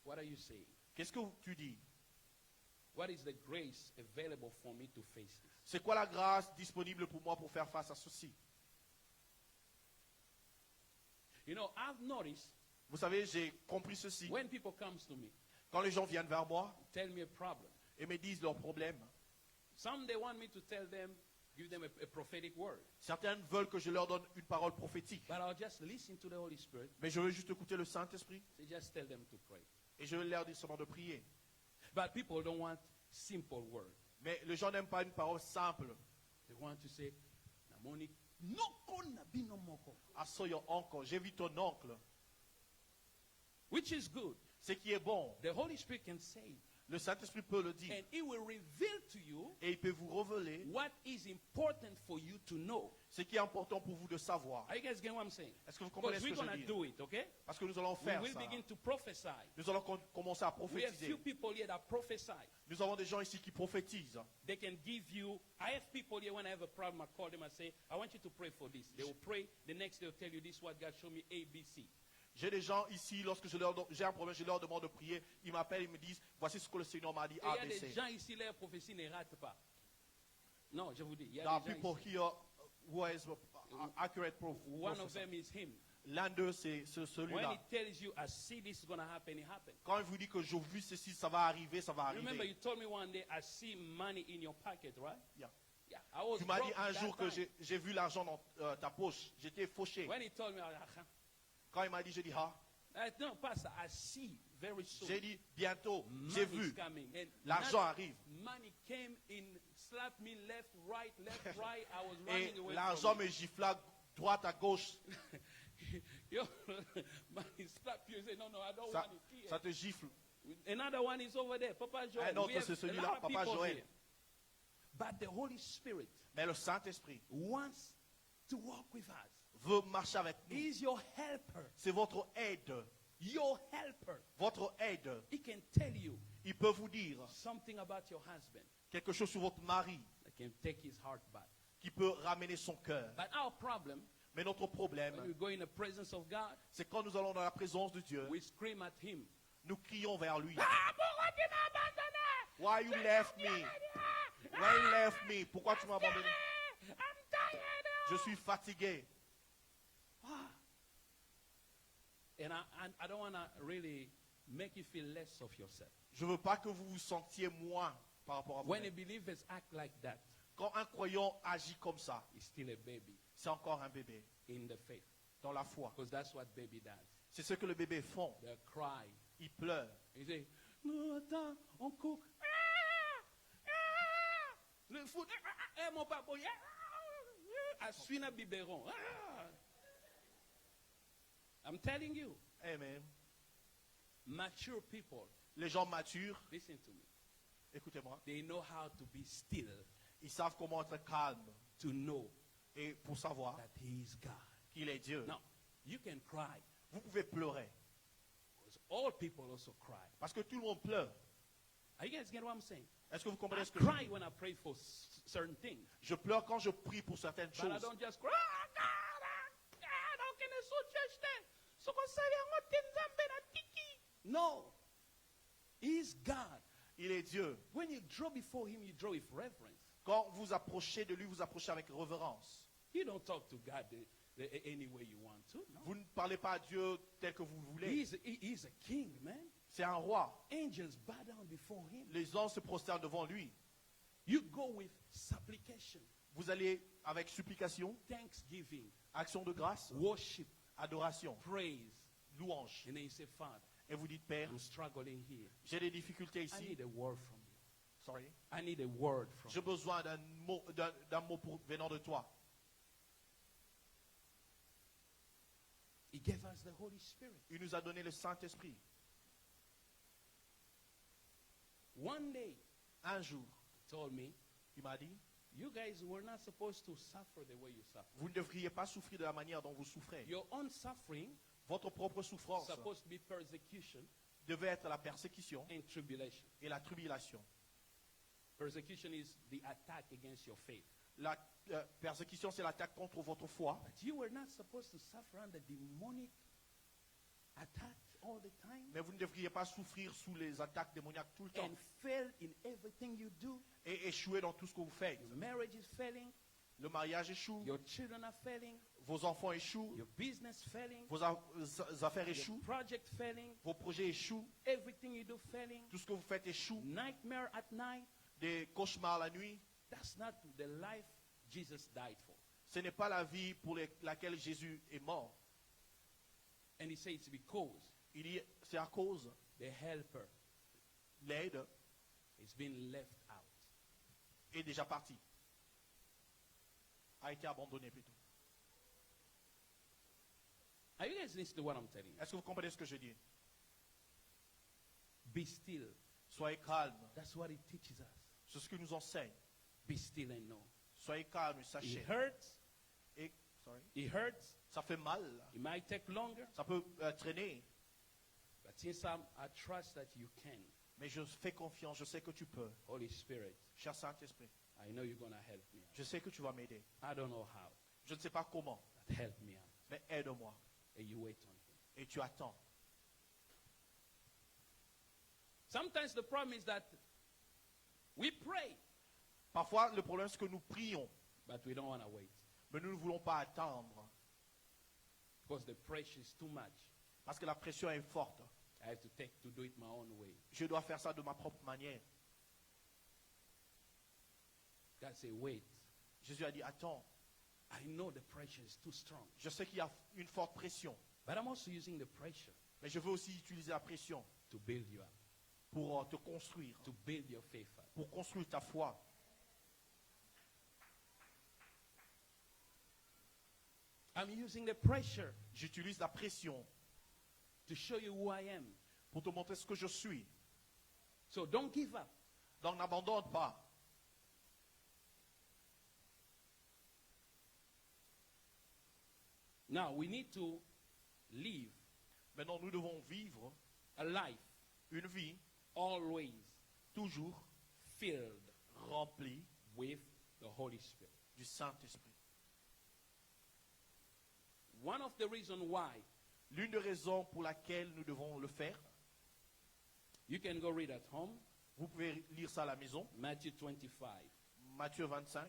[SPEAKER 2] what are you saying?
[SPEAKER 1] qu'est-ce que tu dis?
[SPEAKER 2] What is the grace available for me to face this?
[SPEAKER 1] C'est quoi la grâce disponible pour moi pour faire face à ceci?
[SPEAKER 2] You know, I've noticed
[SPEAKER 1] Vous savez, j'ai compris ceci.
[SPEAKER 2] when people come to me,
[SPEAKER 1] Quand les gens viennent vers moi
[SPEAKER 2] tell me a problem.
[SPEAKER 1] et me disent leurs problèmes,
[SPEAKER 2] Some they want me to tell them, give them a prophetic word.
[SPEAKER 1] certains veulent que je leur donne une parole prophétique.
[SPEAKER 2] But I'll just listen to the Holy Spirit.
[SPEAKER 1] Mais je veux juste écouter le Saint-Esprit
[SPEAKER 2] So just tell them to pray.
[SPEAKER 1] et je vais leur dire seulement de prier.
[SPEAKER 2] But people don't want simple words.
[SPEAKER 1] Mais les gens n'aiment pas une parole simple.
[SPEAKER 2] They want to say, Namoni, noko na bino moko.
[SPEAKER 1] I saw your uncle, j'ai vu ton oncle.
[SPEAKER 2] Which is good.
[SPEAKER 1] Ce qui est bon,
[SPEAKER 2] The Holy Spirit can say,
[SPEAKER 1] le Saint-Esprit peut le dire.
[SPEAKER 2] and He will reveal to you
[SPEAKER 1] Et il peut vous révéler
[SPEAKER 2] what is important for you to know.
[SPEAKER 1] ce qui est important pour vous de savoir.
[SPEAKER 2] Are you guys getting what I'm saying?
[SPEAKER 1] Est-ce que vous comprenez
[SPEAKER 2] Because
[SPEAKER 1] ce
[SPEAKER 2] we're
[SPEAKER 1] que
[SPEAKER 2] going
[SPEAKER 1] je
[SPEAKER 2] to
[SPEAKER 1] dis?
[SPEAKER 2] do it, okay?
[SPEAKER 1] Parce que nous allons
[SPEAKER 2] We
[SPEAKER 1] faire
[SPEAKER 2] will
[SPEAKER 1] ça.
[SPEAKER 2] begin to prophesy.
[SPEAKER 1] Nous allons commencer à
[SPEAKER 2] We have
[SPEAKER 1] prophétiser.
[SPEAKER 2] few people here that prophesy.
[SPEAKER 1] Nous avons des gens ici qui prophétisent.
[SPEAKER 2] They can give you. I have people here when I have a problem, I call them and say, I want you to pray for this. They will pray. The next day, they'll tell you this is what God showed me, A, B, C.
[SPEAKER 1] J'ai des gens ici, lorsque j'ai un problème, je leur demande de prier. Ils m'appellent, ils me disent, voici ce que le Seigneur m'a dit,
[SPEAKER 2] Et il y a
[SPEAKER 1] ABC.
[SPEAKER 2] des gens ici, leur prophétie ne rate pas. Non, je vous dis, il y
[SPEAKER 1] There are
[SPEAKER 2] a des gens
[SPEAKER 1] people
[SPEAKER 2] ici.
[SPEAKER 1] here who has accurate proof.
[SPEAKER 2] One of them is him.
[SPEAKER 1] L'un d'eux, c'est
[SPEAKER 2] When
[SPEAKER 1] celui-là.
[SPEAKER 2] he tells you, I see this is going to happen, it happens.
[SPEAKER 1] Quand il vous dit que je vu ceci, ça va arriver, ça va
[SPEAKER 2] Remember,
[SPEAKER 1] arriver.
[SPEAKER 2] you told me one day, I see money in your pocket, right?
[SPEAKER 1] Yeah.
[SPEAKER 2] Yeah. I was
[SPEAKER 1] Tu m'as dit
[SPEAKER 2] broke
[SPEAKER 1] un
[SPEAKER 2] that
[SPEAKER 1] jour que
[SPEAKER 2] time.
[SPEAKER 1] j'ai vu l'argent dans ta poche. J'étais fauché.
[SPEAKER 2] When he told me, I was like,
[SPEAKER 1] Quand il m'a dit, j'ai dit, ah.
[SPEAKER 2] no, Pastor, I see very soon.
[SPEAKER 1] J'ai dit, bientôt, j'ai
[SPEAKER 2] Money is
[SPEAKER 1] vu.
[SPEAKER 2] coming. And
[SPEAKER 1] L'argent arrive.
[SPEAKER 2] money came in, slapped me left, right. I was
[SPEAKER 1] Et
[SPEAKER 2] running away
[SPEAKER 1] l'argent
[SPEAKER 2] from
[SPEAKER 1] me gifla droite à gauche.
[SPEAKER 2] it. Yo, money slapped you and say, no, I don't
[SPEAKER 1] Ça,
[SPEAKER 2] want it here.
[SPEAKER 1] ça te gifle.
[SPEAKER 2] Another one is over there, Papa Joel.
[SPEAKER 1] Un autre,
[SPEAKER 2] We have
[SPEAKER 1] c'est
[SPEAKER 2] a
[SPEAKER 1] celui-là,
[SPEAKER 2] lot of
[SPEAKER 1] Papa
[SPEAKER 2] people
[SPEAKER 1] Joël.
[SPEAKER 2] here. But the Holy Spirit
[SPEAKER 1] Mais le Saint-Esprit
[SPEAKER 2] wants to walk with us.
[SPEAKER 1] veut marcher avec nous.
[SPEAKER 2] He's your helper.
[SPEAKER 1] C'est votre aide.
[SPEAKER 2] Your helper.
[SPEAKER 1] Votre aide.
[SPEAKER 2] He can tell you
[SPEAKER 1] Il peut vous dire
[SPEAKER 2] something about your husband
[SPEAKER 1] quelque chose sur votre mari
[SPEAKER 2] that can take his heart back.
[SPEAKER 1] qui peut ramener son cœur.
[SPEAKER 2] But our problem,
[SPEAKER 1] Mais notre problème,
[SPEAKER 2] when we go in the presence of God,
[SPEAKER 1] c'est quand nous allons dans la présence de Dieu,
[SPEAKER 2] we scream at him.
[SPEAKER 1] nous crions vers lui.
[SPEAKER 2] Ah, pourquoi tu m'as abandonné?
[SPEAKER 1] Why you left me? Why you left me? Pourquoi tu m'as abandonné?
[SPEAKER 2] I'm tired.
[SPEAKER 1] Je suis fatigué.
[SPEAKER 2] And I don't want to really make you feel less of yourself.
[SPEAKER 1] Je veux pas que vous vous sentiez moins par rapport à vous.
[SPEAKER 2] When a believer act like that,
[SPEAKER 1] Quand un croyant agit comme ça,
[SPEAKER 2] he's still a baby
[SPEAKER 1] c'est encore un bébé
[SPEAKER 2] in the faith.
[SPEAKER 1] dans la foi.
[SPEAKER 2] Because that's what baby does.
[SPEAKER 1] C'est ce que le bébé font.
[SPEAKER 2] They cry.
[SPEAKER 1] Ils pleurent.
[SPEAKER 2] Ils disent, non, attends, on court. Le foot, mon papa, à suivre un biberon. I'm telling you,
[SPEAKER 1] Amen.
[SPEAKER 2] mature people,
[SPEAKER 1] Les gens matures,
[SPEAKER 2] listen to me,
[SPEAKER 1] écoutez-moi,
[SPEAKER 2] they know how to be still,
[SPEAKER 1] ils savent comment être calmes
[SPEAKER 2] to know
[SPEAKER 1] et pour savoir
[SPEAKER 2] that he is God.
[SPEAKER 1] qu'il est Dieu.
[SPEAKER 2] Now, you can cry,
[SPEAKER 1] Vous pouvez pleurer
[SPEAKER 2] because all people also cry.
[SPEAKER 1] parce que tout le monde pleure.
[SPEAKER 2] Are you guys get what I'm saying?
[SPEAKER 1] Est-ce que vous
[SPEAKER 2] I
[SPEAKER 1] comprenez ce que je
[SPEAKER 2] cry
[SPEAKER 1] dis?
[SPEAKER 2] when I pray for certain things.
[SPEAKER 1] Je pleure quand je prie pour certaines
[SPEAKER 2] But I
[SPEAKER 1] choses.
[SPEAKER 2] don't just cry. God, how can I so church there? So go say, I'm not in Zambia, na tiki. No. He's God.
[SPEAKER 1] Il est Dieu.
[SPEAKER 2] When you draw before him, you draw with reverence.
[SPEAKER 1] Quand vous approchez de lui, vous approchez avec révérence.
[SPEAKER 2] You don't talk to God any way you want to. No.
[SPEAKER 1] Vous ne parlez pas à Dieu tel que vous le voulez.
[SPEAKER 2] He's a king, man.
[SPEAKER 1] C'est un roi.
[SPEAKER 2] Angels bow down before him.
[SPEAKER 1] Les anges se prosternent devant lui.
[SPEAKER 2] You go with supplication,
[SPEAKER 1] Vous allez avec supplication,
[SPEAKER 2] thanksgiving,
[SPEAKER 1] action de grâce,
[SPEAKER 2] worship,
[SPEAKER 1] adoration,
[SPEAKER 2] praise.
[SPEAKER 1] louange.
[SPEAKER 2] And then you say, Father,
[SPEAKER 1] Et vous dites, Père,
[SPEAKER 2] I'm struggling here.
[SPEAKER 1] j'ai des difficultés
[SPEAKER 2] I
[SPEAKER 1] ici.
[SPEAKER 2] need a word from you.
[SPEAKER 1] Sorry.
[SPEAKER 2] I need a word from
[SPEAKER 1] J'ai
[SPEAKER 2] you.
[SPEAKER 1] besoin d'un mot venant de toi.
[SPEAKER 2] He gave us the Holy Spirit.
[SPEAKER 1] Il nous a donné le Saint-Esprit.
[SPEAKER 2] One day,
[SPEAKER 1] Un jour,
[SPEAKER 2] he told me,
[SPEAKER 1] il m'a dit,
[SPEAKER 2] you guys were not supposed to suffer the way you suffer.
[SPEAKER 1] vous ne devriez pas souffrir de la manière dont vous souffrez.
[SPEAKER 2] Your own suffering
[SPEAKER 1] Votre propre
[SPEAKER 2] is
[SPEAKER 1] souffrance
[SPEAKER 2] supposed to be persecution
[SPEAKER 1] devait être la persécution
[SPEAKER 2] and tribulation.
[SPEAKER 1] et la tribulation.
[SPEAKER 2] Persecution is the attack against your faith.
[SPEAKER 1] La persécution, c'est l'attaque contre votre foi.
[SPEAKER 2] But you were not supposed to suffer under demonic attack all the time
[SPEAKER 1] Mais vous ne devriez pas souffrir sous les attaques démoniaques tout le temps
[SPEAKER 2] and fail in everything you do.
[SPEAKER 1] et échouer dans tout ce que vous faites.
[SPEAKER 2] Your marriage is failing,
[SPEAKER 1] Le mariage échoue,
[SPEAKER 2] your children are failing,
[SPEAKER 1] vos enfants échouent,
[SPEAKER 2] your business failing,
[SPEAKER 1] vos affaires
[SPEAKER 2] your
[SPEAKER 1] échouent,
[SPEAKER 2] project failing,
[SPEAKER 1] vos projets échouent,
[SPEAKER 2] everything you do failing,
[SPEAKER 1] tout ce que vous faites échoue,
[SPEAKER 2] nightmare at night.
[SPEAKER 1] des cauchemars la nuit.
[SPEAKER 2] That's not the life Jesus died for.
[SPEAKER 1] Ce n'est pas la vie pour laquelle Jésus est mort.
[SPEAKER 2] And he says it's because
[SPEAKER 1] Il dit, c'est à cause
[SPEAKER 2] the helper
[SPEAKER 1] l'aide
[SPEAKER 2] is being left out.
[SPEAKER 1] est déjà partie, a été abandonnée plutôt.
[SPEAKER 2] Are you guys listening to what I'm telling you?
[SPEAKER 1] Est-ce que vous comprenez ce que je dis?
[SPEAKER 2] Be still.
[SPEAKER 1] Soyez calme.
[SPEAKER 2] That's what it teaches us.
[SPEAKER 1] C'est ce que nous enseigne.
[SPEAKER 2] Be still and know.
[SPEAKER 1] Soyez calme et
[SPEAKER 2] It
[SPEAKER 1] sachez.
[SPEAKER 2] hurts.
[SPEAKER 1] Et, sorry,
[SPEAKER 2] It hurts.
[SPEAKER 1] ça fait mal.
[SPEAKER 2] It might take longer.
[SPEAKER 1] Ça peut traîner.
[SPEAKER 2] But since I trust that you can,
[SPEAKER 1] Mais je fais confiance. Je sais que tu peux.
[SPEAKER 2] Holy Spirit,
[SPEAKER 1] Cher Saint-Esprit,
[SPEAKER 2] I know you're going to help me out.
[SPEAKER 1] je sais que tu vas m'aider.
[SPEAKER 2] I don't know how,
[SPEAKER 1] Je ne sais pas comment,
[SPEAKER 2] but help me out.
[SPEAKER 1] mais aide-moi.
[SPEAKER 2] And you wait on him.
[SPEAKER 1] Et tu attends.
[SPEAKER 2] Sometimes the problem is that we pray,
[SPEAKER 1] Parfois, le problème, c'est que nous prions,
[SPEAKER 2] but we don't want to wait.
[SPEAKER 1] mais nous ne voulons pas attendre.
[SPEAKER 2] Because the pressure is too much.
[SPEAKER 1] Parce que la pression est forte.
[SPEAKER 2] I have to do it my own way.
[SPEAKER 1] Je dois faire ça de ma propre manière.
[SPEAKER 2] God say, wait.
[SPEAKER 1] Jésus a dit, attends.
[SPEAKER 2] I know the pressure is too strong.
[SPEAKER 1] Je sais qu'il y a une forte pression,
[SPEAKER 2] But I'm also using the pressure
[SPEAKER 1] mais je veux aussi utiliser la pression
[SPEAKER 2] to build you up,
[SPEAKER 1] pour te construire,
[SPEAKER 2] to build your faith up.
[SPEAKER 1] pour construire ta foi.
[SPEAKER 2] I'm using the pressure
[SPEAKER 1] J'utilise la pression
[SPEAKER 2] to show you who I am.
[SPEAKER 1] pour te montrer ce que je suis.
[SPEAKER 2] So don't give up.
[SPEAKER 1] Donc n'abandonne pas.
[SPEAKER 2] Now we need to live
[SPEAKER 1] Maintenant, nous devons vivre
[SPEAKER 2] a life
[SPEAKER 1] une vie
[SPEAKER 2] always
[SPEAKER 1] toujours
[SPEAKER 2] filled
[SPEAKER 1] remplie
[SPEAKER 2] with the Holy Spirit.
[SPEAKER 1] du Saint-Esprit.
[SPEAKER 2] One of the reasons why,
[SPEAKER 1] L'une des raisons pour laquelle nous devons le faire,
[SPEAKER 2] you can go read at home,
[SPEAKER 1] vous pouvez lire ça à la maison,
[SPEAKER 2] Matthew 25.
[SPEAKER 1] Matthieu 25.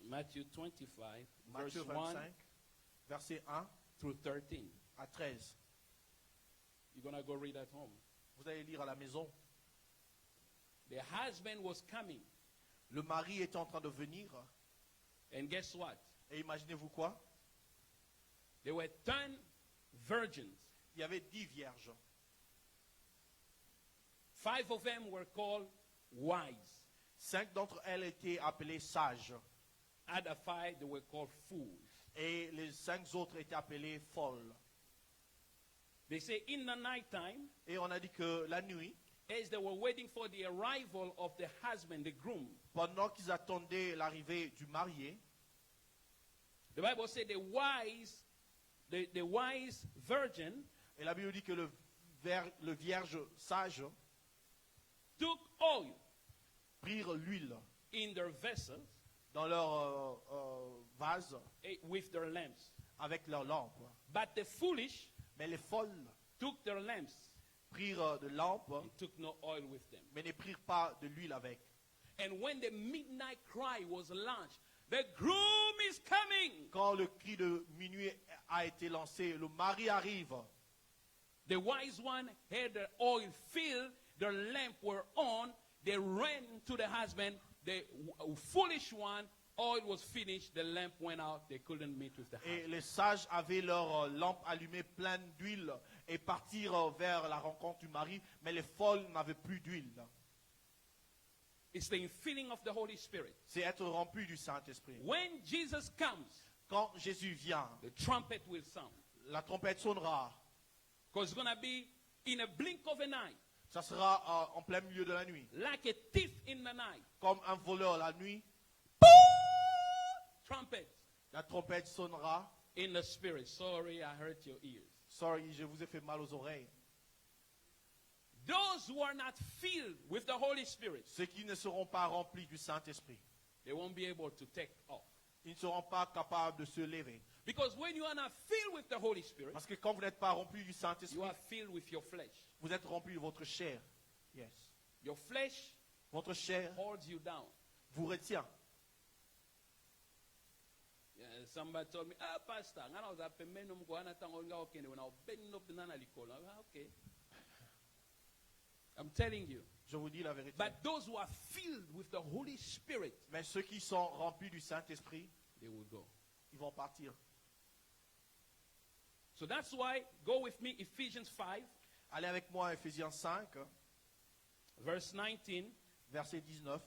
[SPEAKER 2] Matthew 25, verse
[SPEAKER 1] Matthieu
[SPEAKER 2] 1
[SPEAKER 1] 25, verset 1
[SPEAKER 2] through 13.
[SPEAKER 1] à 13.
[SPEAKER 2] You're going to go read at home.
[SPEAKER 1] Vous allez lire à la maison.
[SPEAKER 2] The husband was coming,
[SPEAKER 1] Le mari était en train de venir.
[SPEAKER 2] and guess what?
[SPEAKER 1] Et imaginez-vous quoi?
[SPEAKER 2] There were 10 virgins.
[SPEAKER 1] Il y avait 10 vierges.
[SPEAKER 2] 5 of them were called wise.
[SPEAKER 1] 5 d'entre elles étaient appelées sages.
[SPEAKER 2] Other 5, they were called fools.
[SPEAKER 1] Et les 5 autres étaient appelées folles.
[SPEAKER 2] They say in the nighttime,
[SPEAKER 1] Et on a dit que la nuit,
[SPEAKER 2] as they were waiting for the arrival of the husband, the groom,
[SPEAKER 1] pendant qu'ils attendaient l'arrivée du marié,
[SPEAKER 2] the Bible said the wise virgin
[SPEAKER 1] et la Bible dit que le vierge sage
[SPEAKER 2] took oil
[SPEAKER 1] prirent l'huile
[SPEAKER 2] in their vessels
[SPEAKER 1] dans leur vase
[SPEAKER 2] with their lamps.
[SPEAKER 1] avec leurs lampes.
[SPEAKER 2] But the foolish
[SPEAKER 1] Mais les folles
[SPEAKER 2] took their lamps
[SPEAKER 1] prirent de lampes,
[SPEAKER 2] and took no oil with them.
[SPEAKER 1] mais ne prirent pas de l'huile avec.
[SPEAKER 2] And when the midnight cry was launched, the groom is coming.
[SPEAKER 1] Quand le cri de minuit a été lancé, le mari arrive.
[SPEAKER 2] The wise one had their oil filled, their lamp were on, they ran to the husband. The foolish one, oil was finished, the lamp went out, they couldn't meet with the
[SPEAKER 1] Et
[SPEAKER 2] husband.
[SPEAKER 1] les sages avaient leurs lampes allumées pleines d'huile et partirent vers la rencontre du mari, mais les folles n'avaient plus d'huile.
[SPEAKER 2] It's the infilling of the Holy Spirit.
[SPEAKER 1] C'est être rempli du Saint-Esprit.
[SPEAKER 2] When Jesus comes,
[SPEAKER 1] Quand Jésus vient,
[SPEAKER 2] the trumpet will sound.
[SPEAKER 1] la trompette sonnera.
[SPEAKER 2] Because it's going to be in a blink of an eye,
[SPEAKER 1] Ça sera en plein milieu de la nuit.
[SPEAKER 2] like a thief in the night.
[SPEAKER 1] Comme un voleur la nuit,
[SPEAKER 2] Trumpet
[SPEAKER 1] la trompette sonnera.
[SPEAKER 2] in the spirit. Sorry, I hurt your ears.
[SPEAKER 1] Sorry, je vous ai fait mal aux oreilles.
[SPEAKER 2] Those who are not filled with the Holy Spirit,
[SPEAKER 1] Ceux qui ne seront pas remplis du Saint-Esprit,
[SPEAKER 2] they won't be able to take off.
[SPEAKER 1] ils ne seront pas capables de se lever.
[SPEAKER 2] Because when you are not filled with the Holy Spirit,
[SPEAKER 1] Parce que quand vous n'êtes pas rempli du
[SPEAKER 2] you
[SPEAKER 1] Saint-Esprit,
[SPEAKER 2] are filled with your flesh.
[SPEAKER 1] vous êtes rempli de votre chair. Yes.
[SPEAKER 2] Your flesh
[SPEAKER 1] Votre chair
[SPEAKER 2] holds you down.
[SPEAKER 1] vous retient.
[SPEAKER 2] Yeah, somebody told me, Pastor, ngana uzape menu mko hana tango nga okende wena ubeni up nana likola. Okay. I'm telling you.
[SPEAKER 1] Je vous dis la vérité.
[SPEAKER 2] But those who are filled with the Holy Spirit,
[SPEAKER 1] Mais ceux qui sont remplis du Saint-Esprit,
[SPEAKER 2] they will go.
[SPEAKER 1] ils vont partir.
[SPEAKER 2] So that's why, go with me, Ephesians 5,
[SPEAKER 1] Allez avec moi à Ephésiens 5,
[SPEAKER 2] verse 19.
[SPEAKER 1] verset 19.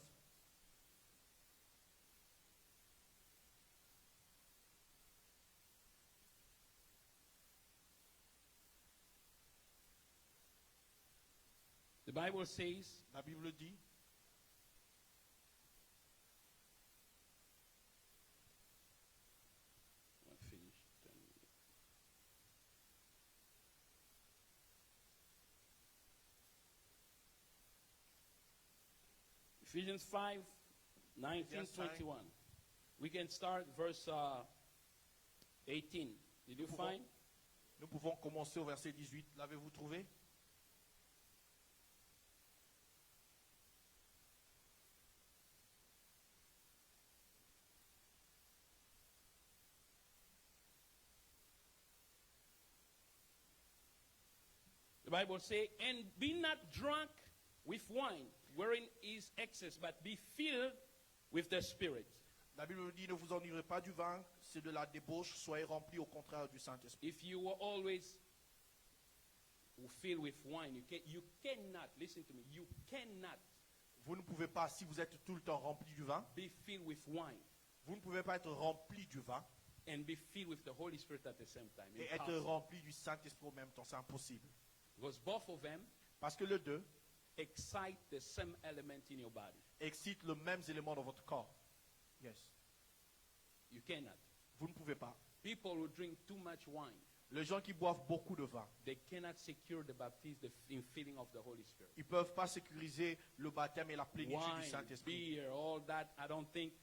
[SPEAKER 2] The Bible says,
[SPEAKER 1] La Bible dit,
[SPEAKER 2] I'll finish. Ephesians 5, 19,
[SPEAKER 1] Ephesians 5.
[SPEAKER 2] 21. We can start verse 18. Did you
[SPEAKER 1] Nous
[SPEAKER 2] find?
[SPEAKER 1] nous pouvons commencer au verset 18. L'avez-vous trouvé?
[SPEAKER 2] The Bible says, and be not drunk with wine, wherein is excess, but be filled with the Spirit.
[SPEAKER 1] La Bible dit, ne vous enivrez pas du vin, c'est de la débauche, soyez remplis au contraire du Saint-Esprit.
[SPEAKER 2] If you were always filled with wine, you cannot, listen to me, you cannot
[SPEAKER 1] Vous ne pouvez pas, si vous êtes tout le temps rempli du vin,
[SPEAKER 2] be filled with wine
[SPEAKER 1] vous ne pouvez pas être rempli du vin
[SPEAKER 2] and be filled with the Holy Spirit at the same time.
[SPEAKER 1] et être
[SPEAKER 2] Impossible.
[SPEAKER 1] rempli du Saint-Esprit en même temps. C'est impossible.
[SPEAKER 2] Because both of them
[SPEAKER 1] Parce que les deux
[SPEAKER 2] excite the same element in your body.
[SPEAKER 1] excitent les mêmes éléments dans votre corps. Yes.
[SPEAKER 2] You cannot.
[SPEAKER 1] Vous ne pouvez pas.
[SPEAKER 2] People who drink too much wine,
[SPEAKER 1] Les gens qui boivent beaucoup de vin,
[SPEAKER 2] they cannot secure the baptism, the infilling of the Holy Spirit.
[SPEAKER 1] ils ne peuvent pas sécuriser le baptême et la plénitude du
[SPEAKER 2] Wine,
[SPEAKER 1] Saint-Esprit.
[SPEAKER 2] beer, all that, I don't think.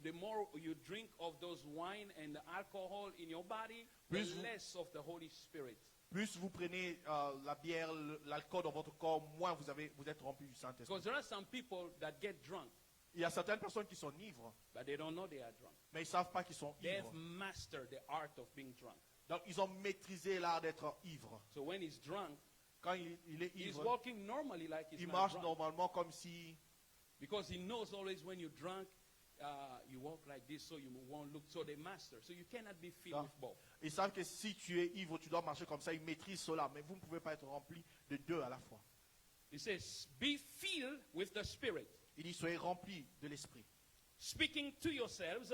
[SPEAKER 2] The more you drink of those wine and alcohol in your body, the
[SPEAKER 1] Plus vous-
[SPEAKER 2] less of the Holy Spirit.
[SPEAKER 1] Plus vous prenez la bière, l'alcool dans votre corps, moins vous êtes rempli du Saint-Esprit.
[SPEAKER 2] Because there are some people that get drunk,
[SPEAKER 1] Il y a certaines personnes qui sont ivres,
[SPEAKER 2] but they don't know they are drunk.
[SPEAKER 1] mais ils ne savent pas qu'ils sont
[SPEAKER 2] They have
[SPEAKER 1] ivres.
[SPEAKER 2] mastered the art of being drunk.
[SPEAKER 1] Donc ils ont maîtrisé l'art d'être ivre.
[SPEAKER 2] So when he's drunk,
[SPEAKER 1] Quand il est
[SPEAKER 2] he's
[SPEAKER 1] ivre,
[SPEAKER 2] walking normally like he's
[SPEAKER 1] il
[SPEAKER 2] not
[SPEAKER 1] marche
[SPEAKER 2] drunk.
[SPEAKER 1] normalement comme si...
[SPEAKER 2] Because he knows always when you're drunk, you walk like this so you won't look. So they master. So you cannot be filled
[SPEAKER 1] Ah.
[SPEAKER 2] with both.
[SPEAKER 1] Ils savent que si tu es ivre, tu dois marcher comme ça. Ils maîtrisent cela, mais vous ne pouvez pas être rempli de deux à la fois.
[SPEAKER 2] He says, be filled with the Spirit,
[SPEAKER 1] Il dit, soyez remplis de l'Esprit.
[SPEAKER 2] speaking to yourselves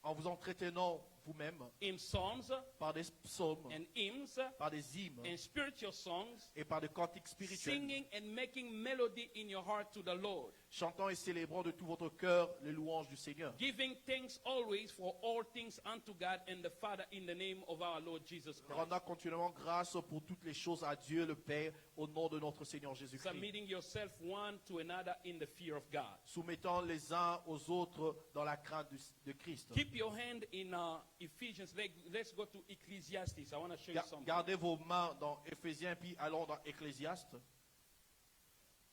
[SPEAKER 1] En vous entretenant vous-même
[SPEAKER 2] in psalms
[SPEAKER 1] par des psaumes,
[SPEAKER 2] and hymns
[SPEAKER 1] par des hymnes
[SPEAKER 2] and spiritual songs,
[SPEAKER 1] et par des cantiques spirituels,
[SPEAKER 2] singing and making melody in your heart to the Lord,
[SPEAKER 1] chantant et célébrant de tout votre cœur les louanges du Seigneur,
[SPEAKER 2] giving thanks always for all things unto God and the Father in the name of our Lord Jesus Christ.
[SPEAKER 1] rendant continuellement grâce pour toutes les choses à Dieu le Père au nom de notre Seigneur Jésus-Christ,
[SPEAKER 2] Submitting yourself one to another in the fear of God.
[SPEAKER 1] soumettant les uns aux autres dans la crainte de Christ.
[SPEAKER 2] Keep your hand in Ephesians. Let's go to Ecclesiastes. I want to show you something.
[SPEAKER 1] Gardez vos mains dans Éphésiens, puis allons dans Ecclésiaste.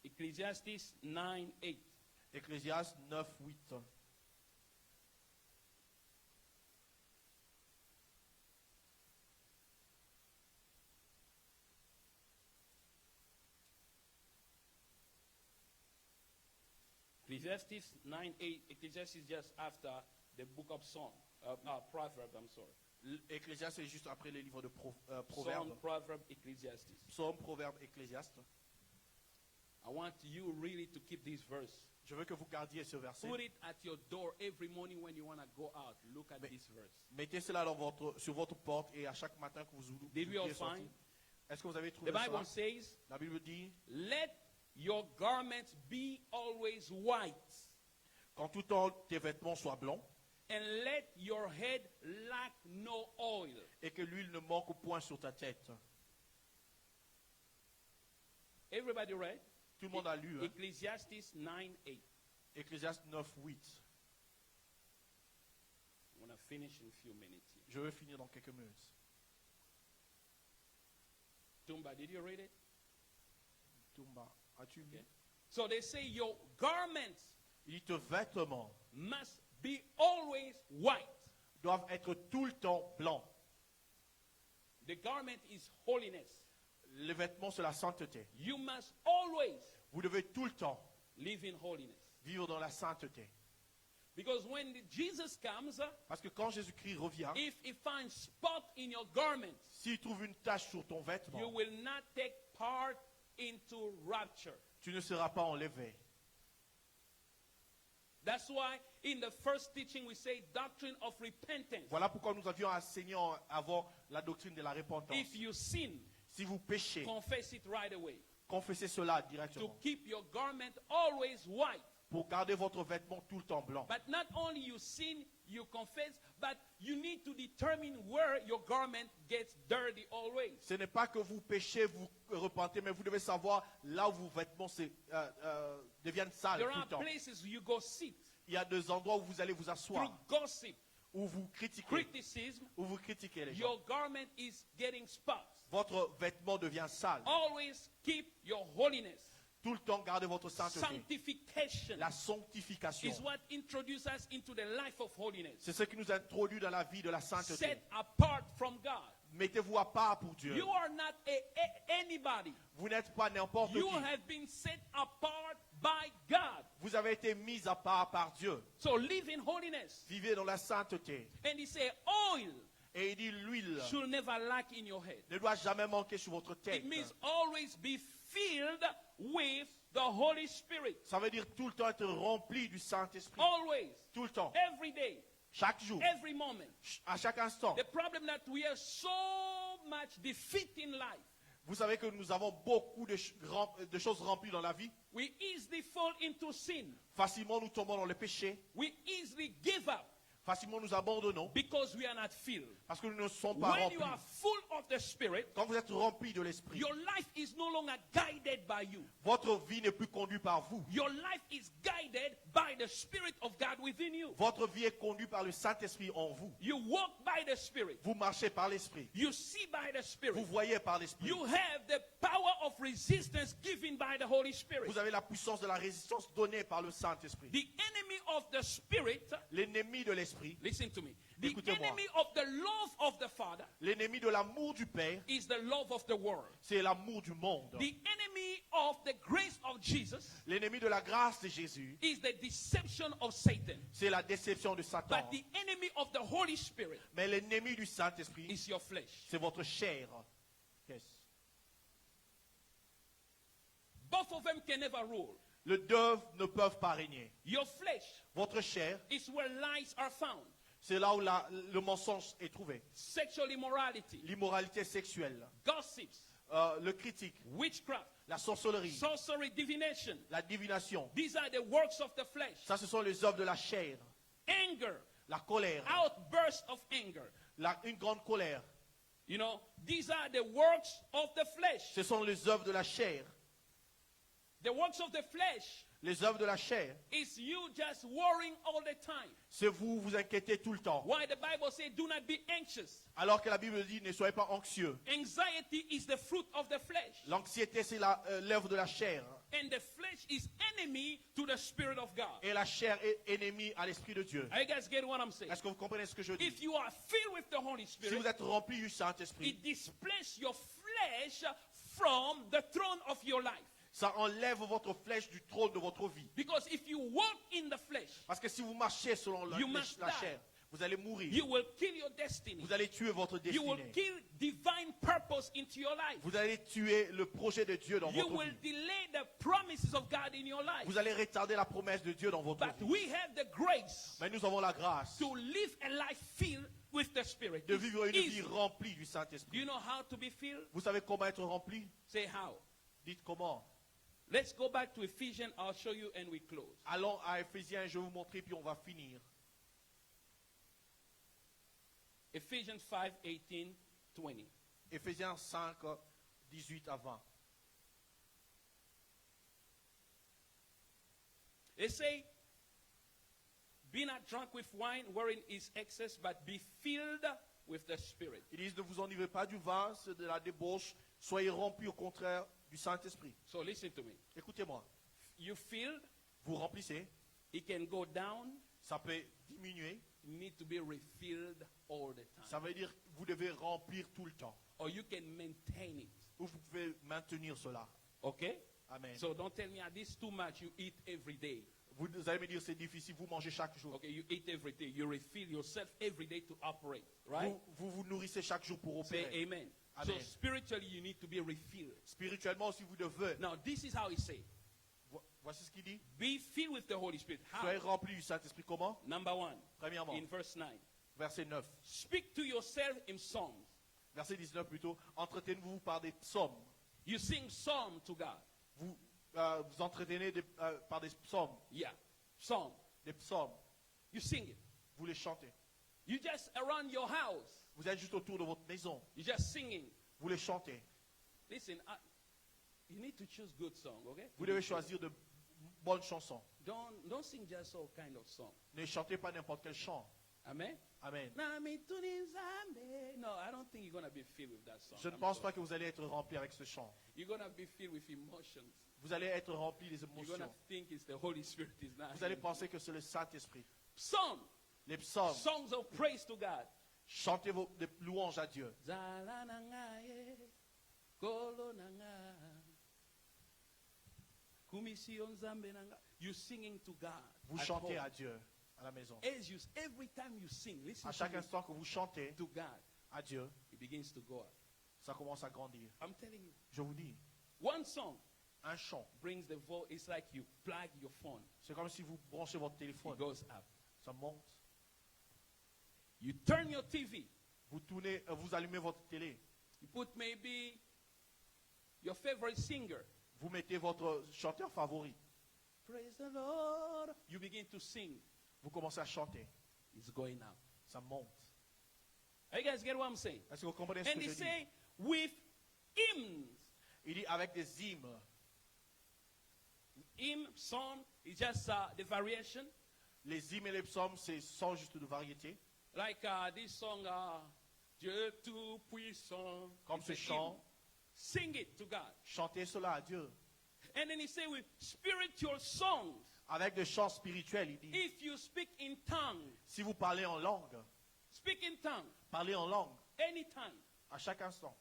[SPEAKER 2] Ecclesiastes 9:8.
[SPEAKER 1] Ecclésiaste 9, 8.
[SPEAKER 2] Ecclesiastes 9:8. Ecclesiastes is just after the book of Psalm, Proverbs. I'm sorry.
[SPEAKER 1] Ecclésiaste est juste après les livres de
[SPEAKER 2] Psalm,
[SPEAKER 1] Proverbes.
[SPEAKER 2] Proverbs, Ecclesiastes.
[SPEAKER 1] Psaume, Proverbe, Ecclésiaste.
[SPEAKER 2] I want you really to keep this verse.
[SPEAKER 1] Je veux que vous gardiez ce verset.
[SPEAKER 2] Put it at your door every morning when you want to go out. Look at this verse.
[SPEAKER 1] Mettez cela sur votre porte et à chaque matin que vous
[SPEAKER 2] Did we all
[SPEAKER 1] ouvrez sortir.
[SPEAKER 2] find?
[SPEAKER 1] Est-ce que vous avez
[SPEAKER 2] The
[SPEAKER 1] trouvé
[SPEAKER 2] Bible
[SPEAKER 1] cela?
[SPEAKER 2] says,
[SPEAKER 1] La Bible dit,
[SPEAKER 2] let your garments be always white,
[SPEAKER 1] qu'en tout temps tes vêtements soient blancs
[SPEAKER 2] and let your head lack no oil.
[SPEAKER 1] et que l'huile ne manque au point sur ta tête.
[SPEAKER 2] Everybody read?
[SPEAKER 1] Tout le monde a lu, hein?
[SPEAKER 2] Ecclesiastes 9:8.
[SPEAKER 1] Ecclésiaste 9, 8.
[SPEAKER 2] I'm going to finish in a few minutes here.
[SPEAKER 1] Je vais finir dans quelques minutes.
[SPEAKER 2] Tumba, did you read it?
[SPEAKER 1] Toumba, as-tu lu?
[SPEAKER 2] Okay. So they say your garments
[SPEAKER 1] Il dit, tes vêtements
[SPEAKER 2] must be always white.
[SPEAKER 1] doivent être tout le temps blancs.
[SPEAKER 2] The garment is holiness.
[SPEAKER 1] Les vêtements, c'est la sainteté.
[SPEAKER 2] You must always
[SPEAKER 1] Vous devez tout le temps
[SPEAKER 2] live in holiness.
[SPEAKER 1] vivre dans la sainteté.
[SPEAKER 2] Because when Jesus comes,
[SPEAKER 1] Parce que quand Jésus-Christ revient,
[SPEAKER 2] if he finds spot in your garments,
[SPEAKER 1] s'il trouve une tache sur ton
[SPEAKER 2] you
[SPEAKER 1] vêtement,
[SPEAKER 2] will not take part into rapture.
[SPEAKER 1] tu ne seras pas enlevé.
[SPEAKER 2] That's why in the first teaching we say doctrine of repentance.
[SPEAKER 1] Voilà pourquoi nous avions enseigné avant la doctrine de la repentance.
[SPEAKER 2] If you sin,
[SPEAKER 1] Si vous péchez,
[SPEAKER 2] confess it right away.
[SPEAKER 1] confessez cela
[SPEAKER 2] To
[SPEAKER 1] directement.
[SPEAKER 2] keep your garment always white.
[SPEAKER 1] Pour garder votre vêtement tout le temps blanc.
[SPEAKER 2] But not only you sin, you confess, but you need to determine where your garment gets dirty always.
[SPEAKER 1] Ce n'est pas que vous péchez, vous repentez, mais vous devez savoir là où vos vêtements deviennent sales
[SPEAKER 2] There
[SPEAKER 1] tout le
[SPEAKER 2] are
[SPEAKER 1] temps.
[SPEAKER 2] places you go sit
[SPEAKER 1] Il y a des endroits où vous allez vous
[SPEAKER 2] through
[SPEAKER 1] asseoir,
[SPEAKER 2] gossip,
[SPEAKER 1] où vous critiquez,
[SPEAKER 2] criticism.
[SPEAKER 1] où vous critiquez les gens.
[SPEAKER 2] Your garment is getting spots.
[SPEAKER 1] Votre vêtement devient sale.
[SPEAKER 2] Always keep your holiness.
[SPEAKER 1] Tout le temps, gardez votre sainteté.
[SPEAKER 2] Sanctification
[SPEAKER 1] La sanctification.
[SPEAKER 2] is what introduces us into the life of holiness.
[SPEAKER 1] C'est ce qui nous introduit dans la vie de la sainteté.
[SPEAKER 2] Set apart from God.
[SPEAKER 1] Mettez-vous à part pour Dieu.
[SPEAKER 2] You are not anybody.
[SPEAKER 1] Vous n'êtes pas n'importe
[SPEAKER 2] You
[SPEAKER 1] qui.
[SPEAKER 2] have been set apart by God.
[SPEAKER 1] Vous avez été mis à part par Dieu.
[SPEAKER 2] So live in holiness.
[SPEAKER 1] Vivez dans la sainteté.
[SPEAKER 2] And he said, oil
[SPEAKER 1] Et il dit l'huile
[SPEAKER 2] should never lack in your head.
[SPEAKER 1] ne doit jamais manquer sur votre tête.
[SPEAKER 2] It means always be filled with the Holy Spirit.
[SPEAKER 1] Ça veut dire tout le temps être rempli du Saint-Esprit.
[SPEAKER 2] Always.
[SPEAKER 1] Tout le temps.
[SPEAKER 2] Every day.
[SPEAKER 1] Chaque jour,
[SPEAKER 2] every moment.
[SPEAKER 1] à chaque instant.
[SPEAKER 2] The problem that we have so much defeat in life.
[SPEAKER 1] Vous savez que nous avons beaucoup de choses remplies dans la vie.
[SPEAKER 2] We easily fall into sin.
[SPEAKER 1] Facilement, nous tombons dans le péché.
[SPEAKER 2] We easily give up
[SPEAKER 1] Facilement, nous abandonnons
[SPEAKER 2] because we are not filled.
[SPEAKER 1] parce que nous ne sommes pas
[SPEAKER 2] When
[SPEAKER 1] remplis.
[SPEAKER 2] you are full of the Spirit,
[SPEAKER 1] Quand vous êtes remplis de l'Esprit,
[SPEAKER 2] your life is no longer guided by you.
[SPEAKER 1] votre vie n'est plus conduite par vous.
[SPEAKER 2] Your life is guided by the Spirit of God within you.
[SPEAKER 1] Votre vie est conduite par le Saint-Esprit en vous.
[SPEAKER 2] You walk by the Spirit.
[SPEAKER 1] Vous marchez par l'Esprit.
[SPEAKER 2] You see by the
[SPEAKER 1] Vous
[SPEAKER 2] Spirit.
[SPEAKER 1] voyez par l'Esprit.
[SPEAKER 2] You have the power of resistance given by the Holy Spirit.
[SPEAKER 1] Vous avez la puissance de la résistance donnée par le Saint-Esprit.
[SPEAKER 2] The enemy of the Spirit,
[SPEAKER 1] L'ennemi de l'Esprit,
[SPEAKER 2] listen to me. The
[SPEAKER 1] Écoutez-moi.
[SPEAKER 2] enemy of the love of the Father
[SPEAKER 1] l'ennemi de l'amour du Père,
[SPEAKER 2] is the love of the world.
[SPEAKER 1] c'est l'amour du monde.
[SPEAKER 2] The enemy of the grace of Jesus
[SPEAKER 1] L'ennemi de la grâce de Jésus,
[SPEAKER 2] is the deception of Satan.
[SPEAKER 1] c'est la déception de Satan.
[SPEAKER 2] But the enemy of the Holy Spirit
[SPEAKER 1] Mais l'ennemi du Saint-Esprit,
[SPEAKER 2] is your flesh.
[SPEAKER 1] c'est votre chair. Yes.
[SPEAKER 2] Both of them can never rule.
[SPEAKER 1] Les deux ne peuvent pas régner.
[SPEAKER 2] Your flesh
[SPEAKER 1] Votre chair,
[SPEAKER 2] is where lies are found.
[SPEAKER 1] c'est là où le mensonge est trouvé.
[SPEAKER 2] Sexual immorality,
[SPEAKER 1] L'immoralité sexuelle,
[SPEAKER 2] gossips,
[SPEAKER 1] le critique,
[SPEAKER 2] witchcraft,
[SPEAKER 1] la sorcellerie,
[SPEAKER 2] sorcery, divination.
[SPEAKER 1] la divination.
[SPEAKER 2] These are the works of the flesh.
[SPEAKER 1] Ça, ce sont les œuvres de la chair.
[SPEAKER 2] Anger,
[SPEAKER 1] La colère,
[SPEAKER 2] outburst of anger.
[SPEAKER 1] une grande colère.
[SPEAKER 2] You know, these are the works of the flesh.
[SPEAKER 1] Ce sont les œuvres de la chair.
[SPEAKER 2] The works of the flesh
[SPEAKER 1] Les œuvres de la chair,
[SPEAKER 2] is you just worrying all the time.
[SPEAKER 1] c'est vous vous inquiétez tout le temps.
[SPEAKER 2] Why the Bible says do not be anxious.
[SPEAKER 1] Alors que la Bible dit ne soyez pas anxieux.
[SPEAKER 2] Anxiety is the fruit of the flesh.
[SPEAKER 1] L'anxiété, c'est l'œuvre de la chair.
[SPEAKER 2] And the flesh is enemy to the Spirit of God.
[SPEAKER 1] Et la chair est ennemie à l'Esprit de Dieu.
[SPEAKER 2] Are you guys getting what I'm saying?
[SPEAKER 1] Est-ce que vous comprenez ce que je dis?
[SPEAKER 2] If you are filled with the Holy
[SPEAKER 1] Si
[SPEAKER 2] Spirit,
[SPEAKER 1] vous êtes rempli du Saint-Esprit,
[SPEAKER 2] it displaces your flesh from the throne of your life.
[SPEAKER 1] ça enlève votre flèche du trône de votre vie.
[SPEAKER 2] Because if you walk in the flesh,
[SPEAKER 1] Parce que si vous marchez selon la
[SPEAKER 2] You must die.
[SPEAKER 1] chair, vous allez mourir.
[SPEAKER 2] you will kill your destiny.
[SPEAKER 1] Vous allez tuer votre
[SPEAKER 2] You will
[SPEAKER 1] destinée.
[SPEAKER 2] kill divine purpose into your life.
[SPEAKER 1] Vous allez tuer le projet de Dieu dans
[SPEAKER 2] You
[SPEAKER 1] votre
[SPEAKER 2] will
[SPEAKER 1] vie.
[SPEAKER 2] delay the promises of God in your life.
[SPEAKER 1] Vous allez retarder la promesse de Dieu dans votre
[SPEAKER 2] But
[SPEAKER 1] vie.
[SPEAKER 2] we have the grace
[SPEAKER 1] Mais nous avons la grâce
[SPEAKER 2] to live a life filled with the Spirit.
[SPEAKER 1] de
[SPEAKER 2] It's
[SPEAKER 1] vivre une
[SPEAKER 2] easy.
[SPEAKER 1] vie remplie du
[SPEAKER 2] Do
[SPEAKER 1] Saint-Esprit.
[SPEAKER 2] you know how to be filled?
[SPEAKER 1] Vous savez comment être rempli?
[SPEAKER 2] Say how.
[SPEAKER 1] Dites comment.
[SPEAKER 2] Let's go back to Ephesians. I'll show you and we close.
[SPEAKER 1] Allons à Éphésiens, je vais vous montrer, puis on va finir.
[SPEAKER 2] Ephesians 5, 18, 20.
[SPEAKER 1] Éphésiens 5, 18 à 20.
[SPEAKER 2] They say, be not drunk with wine wherein is excess, but be filled with the Spirit.
[SPEAKER 1] Ils disent ne vous enivrez pas du vin, c'est de la débauche. Soyez remplis au contraire du Saint-Esprit.
[SPEAKER 2] So listen to me.
[SPEAKER 1] Écoutez-moi.
[SPEAKER 2] You filled,
[SPEAKER 1] Vous remplissez,
[SPEAKER 2] it can go down.
[SPEAKER 1] ça peut diminuer.
[SPEAKER 2] You need to be refilled all the time.
[SPEAKER 1] Ça veut dire que vous devez remplir tout le temps.
[SPEAKER 2] Or you can maintain it.
[SPEAKER 1] Ou vous pouvez maintenir cela.
[SPEAKER 2] Okay?
[SPEAKER 1] Amen.
[SPEAKER 2] So don't tell me, this is too much. You eat every day.
[SPEAKER 1] Vous allez me dire c'est difficile, vous mangez chaque jour.
[SPEAKER 2] Okay, you eat every day. You refill yourself every day to operate. Right?
[SPEAKER 1] Vous nourrissez chaque jour pour
[SPEAKER 2] Say
[SPEAKER 1] opérer.
[SPEAKER 2] amen.
[SPEAKER 1] Amen.
[SPEAKER 2] So spiritually, you need to be refilled.
[SPEAKER 1] Spirituellement aussi, vous devez.
[SPEAKER 2] Now, this is how he says,
[SPEAKER 1] Voici ce qu'il dit.
[SPEAKER 2] be filled with the Holy Spirit. How?
[SPEAKER 1] Soyez remplis du Saint-Esprit. Comment?
[SPEAKER 2] Number one,
[SPEAKER 1] Premièrement,
[SPEAKER 2] in verse 9.
[SPEAKER 1] verset 9.
[SPEAKER 2] Speak to yourself in songs.
[SPEAKER 1] Verset 19 plutôt. Entretenez-vous par des psaumes.
[SPEAKER 2] You sing psalm to God.
[SPEAKER 1] Vous entretenez par des psaumes.
[SPEAKER 2] Yeah, psalm.
[SPEAKER 1] Des psaumes.
[SPEAKER 2] You sing it.
[SPEAKER 1] Vous les chantez.
[SPEAKER 2] You just around your house.
[SPEAKER 1] Vous êtes juste autour de votre maison.
[SPEAKER 2] You just singing.
[SPEAKER 1] Vous les chantez.
[SPEAKER 2] Listen, you need to choose good song, okay?
[SPEAKER 1] Vous devez choisir de bonnes chansons.
[SPEAKER 2] Don't sing just all kind of song.
[SPEAKER 1] Ne chantez pas n'importe quel chant.
[SPEAKER 2] Amen.
[SPEAKER 1] Amen.
[SPEAKER 2] No, I don't think you're gonna be filled with that song.
[SPEAKER 1] Je ne
[SPEAKER 2] I'm
[SPEAKER 1] pense
[SPEAKER 2] sorry.
[SPEAKER 1] pas que vous allez être rempli avec ce chant.
[SPEAKER 2] You're gonna be filled with emotions.
[SPEAKER 1] Vous allez être rempli des
[SPEAKER 2] You're
[SPEAKER 1] émotions.
[SPEAKER 2] gonna think it's the Holy Spirit is not.
[SPEAKER 1] Vous allez penser que c'est le Saint-Esprit.
[SPEAKER 2] Psalm,
[SPEAKER 1] Les psaumes.
[SPEAKER 2] songs of praise to God.
[SPEAKER 1] Chantez des louanges à Dieu.
[SPEAKER 2] Zala nangaye, kolo nanga, kumission zambe nanga. You're singing to God.
[SPEAKER 1] Vous
[SPEAKER 2] at
[SPEAKER 1] chantez
[SPEAKER 2] home.
[SPEAKER 1] à Dieu à la maison.
[SPEAKER 2] Every time you sing, listen
[SPEAKER 1] À chaque
[SPEAKER 2] to,
[SPEAKER 1] instant que vous chantez
[SPEAKER 2] to God,
[SPEAKER 1] à Dieu,
[SPEAKER 2] it begins to go up.
[SPEAKER 1] ça commence à grandir.
[SPEAKER 2] I'm telling you,
[SPEAKER 1] Je vous dis,
[SPEAKER 2] one song
[SPEAKER 1] un chant,
[SPEAKER 2] brings the voice. It's like you plug your phone.
[SPEAKER 1] c'est comme si vous branchez votre
[SPEAKER 2] It
[SPEAKER 1] téléphone.
[SPEAKER 2] goes up.
[SPEAKER 1] Ça monte.
[SPEAKER 2] You turn your TV.
[SPEAKER 1] Vous allumez votre télé.
[SPEAKER 2] You put maybe your favorite singer.
[SPEAKER 1] Vous mettez votre chanteur favori.
[SPEAKER 2] Praise the Lord. You begin to sing.
[SPEAKER 1] Vous commencez à chanter.
[SPEAKER 2] It's going out.
[SPEAKER 1] Ça monte.
[SPEAKER 2] You guys get what I'm saying?
[SPEAKER 1] Est-ce que vous comprenez ce
[SPEAKER 2] And
[SPEAKER 1] que
[SPEAKER 2] he
[SPEAKER 1] je dis?
[SPEAKER 2] say with hymns.
[SPEAKER 1] Il dit avec des hymnes.
[SPEAKER 2] Hymn, song is just the variation.
[SPEAKER 1] Les hymnes et les psaumes, c'est sans juste de variété.
[SPEAKER 2] Like this song, Dieu Tout-Puissant.
[SPEAKER 1] Comme
[SPEAKER 2] It's
[SPEAKER 1] ce
[SPEAKER 2] a
[SPEAKER 1] chant.
[SPEAKER 2] hymn. Sing it to God.
[SPEAKER 1] Chantez cela à Dieu.
[SPEAKER 2] And then he say with spiritual songs.
[SPEAKER 1] Avec des chants spirituels, il dit.
[SPEAKER 2] If you speak in tongues,
[SPEAKER 1] Si vous parlez en langue,
[SPEAKER 2] speak in tongues,
[SPEAKER 1] parlez en langue
[SPEAKER 2] anytime.
[SPEAKER 1] à chaque instant.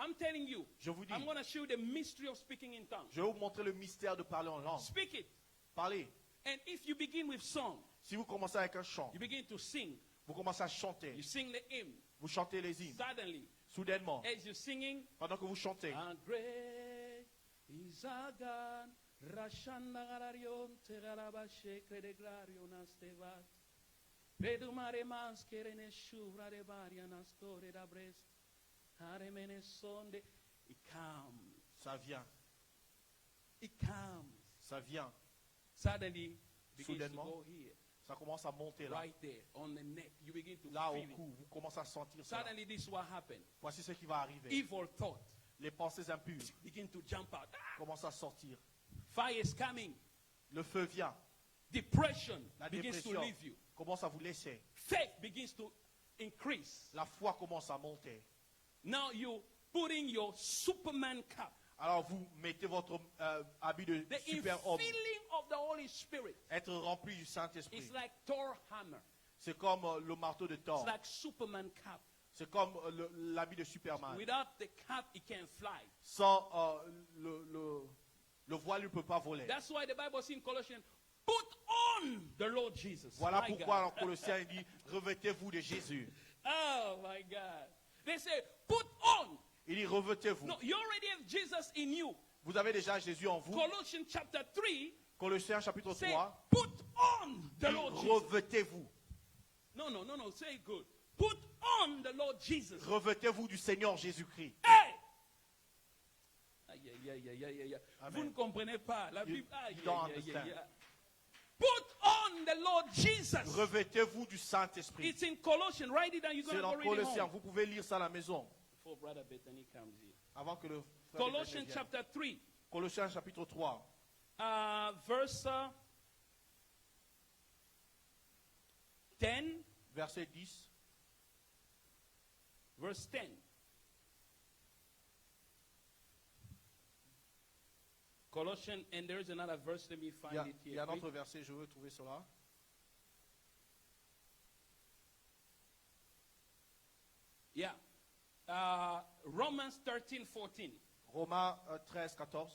[SPEAKER 2] I'm telling you,
[SPEAKER 1] Je vous dis,
[SPEAKER 2] I'm going to show you the mystery of speaking in tongues.
[SPEAKER 1] je vais vous montrer le mystère de parler en langue.
[SPEAKER 2] Speak it.
[SPEAKER 1] Parlez.
[SPEAKER 2] And if you begin with song,
[SPEAKER 1] Si vous commencez avec un chant,
[SPEAKER 2] you begin to sing.
[SPEAKER 1] vous commencez à chanter.
[SPEAKER 2] You sing the hymn.
[SPEAKER 1] Vous chantez les hymnes.
[SPEAKER 2] Suddenly,
[SPEAKER 1] Soudainement,
[SPEAKER 2] as you're singing,
[SPEAKER 1] pendant que vous chantez,
[SPEAKER 2] and great is our God. Rashandagararion tegarabashekre de glarion astevat. Pedumare maskerene shura de varianas tore da brest. Haremene sonde. It comes.
[SPEAKER 1] ça vient.
[SPEAKER 2] It comes.
[SPEAKER 1] Ça vient.
[SPEAKER 2] Suddenly, begins to
[SPEAKER 1] Soudainement,
[SPEAKER 2] go here.
[SPEAKER 1] ça commence à monter là.
[SPEAKER 2] Right there, on the neck. You begin to
[SPEAKER 1] Là au
[SPEAKER 2] feel it.
[SPEAKER 1] cou, vous commencez à sentir ça.
[SPEAKER 2] Suddenly, this is what happened.
[SPEAKER 1] Voici ce qui va arriver.
[SPEAKER 2] Evil thought
[SPEAKER 1] Les pensées impures
[SPEAKER 2] begin to jump out.
[SPEAKER 1] commencent à sortir.
[SPEAKER 2] Fire is coming.
[SPEAKER 1] Le feu vient.
[SPEAKER 2] Depression
[SPEAKER 1] La
[SPEAKER 2] begins to
[SPEAKER 1] dépression
[SPEAKER 2] leave you.
[SPEAKER 1] commence à vous laisser.
[SPEAKER 2] Faith begins to increase.
[SPEAKER 1] La foi commence à monter.
[SPEAKER 2] Now you putting your Superman cap.
[SPEAKER 1] Alors vous mettez votre habit de
[SPEAKER 2] The
[SPEAKER 1] super-homme.
[SPEAKER 2] infilling of the Holy Spirit.
[SPEAKER 1] Être rempli du Saint-Esprit.
[SPEAKER 2] It's like Thor hammer.
[SPEAKER 1] C'est comme le marteau de Thor.
[SPEAKER 2] It's like Superman cap.
[SPEAKER 1] C'est comme l'habit de Superman.
[SPEAKER 2] Without the cap, it can't fly.
[SPEAKER 1] Sans le voile, il ne peut pas voler.
[SPEAKER 2] That's why the Bible says in Colossians, put on the Lord Jesus.
[SPEAKER 1] Voilà
[SPEAKER 2] My
[SPEAKER 1] pourquoi en
[SPEAKER 2] God.
[SPEAKER 1] Colossiens il dit revêtez-vous de Jésus.
[SPEAKER 2] Oh my God. They say, put on.
[SPEAKER 1] Il dit revêtez-vous.
[SPEAKER 2] No, you already have Jesus in you.
[SPEAKER 1] Vous avez déjà Jésus en vous.
[SPEAKER 2] Colossians chapter 3
[SPEAKER 1] Colossiens chapitre
[SPEAKER 2] say,
[SPEAKER 1] 3.
[SPEAKER 2] put on the
[SPEAKER 1] dit,
[SPEAKER 2] Lord Jesus.
[SPEAKER 1] revêtez-vous.
[SPEAKER 2] No, say it good. Put on the Lord Jesus.
[SPEAKER 1] Revêtez-vous du Seigneur Jésus-Christ.
[SPEAKER 2] Hey!
[SPEAKER 1] Amen.
[SPEAKER 2] Vous ne comprenez pas. La
[SPEAKER 1] You-
[SPEAKER 2] Bible.
[SPEAKER 1] you don't understand.
[SPEAKER 2] Put on the Lord Jesus.
[SPEAKER 1] Revêtez-vous du Saint-Esprit.
[SPEAKER 2] It's in Colossians. Write it down. You're going
[SPEAKER 1] C'est
[SPEAKER 2] to go
[SPEAKER 1] dans
[SPEAKER 2] read it
[SPEAKER 1] Colossiens.
[SPEAKER 2] home.
[SPEAKER 1] Vous pouvez lire ça à la maison.
[SPEAKER 2] Before Brother Bethany comes here.
[SPEAKER 1] Avant que le frère
[SPEAKER 2] Colossians
[SPEAKER 1] Bethany vienne.
[SPEAKER 2] chapter 3.
[SPEAKER 1] Colossiens chapitre 3.
[SPEAKER 2] Verse 10.
[SPEAKER 1] Verset 10.
[SPEAKER 2] Verse 10. Colossians, and there is another verse. Let me
[SPEAKER 1] Il
[SPEAKER 2] find
[SPEAKER 1] y a,
[SPEAKER 2] it
[SPEAKER 1] il y
[SPEAKER 2] here.
[SPEAKER 1] a un
[SPEAKER 2] quick.
[SPEAKER 1] autre verset, je veux trouver cela.
[SPEAKER 2] Yeah. Romans 13, 14.
[SPEAKER 1] Romains 13, 14.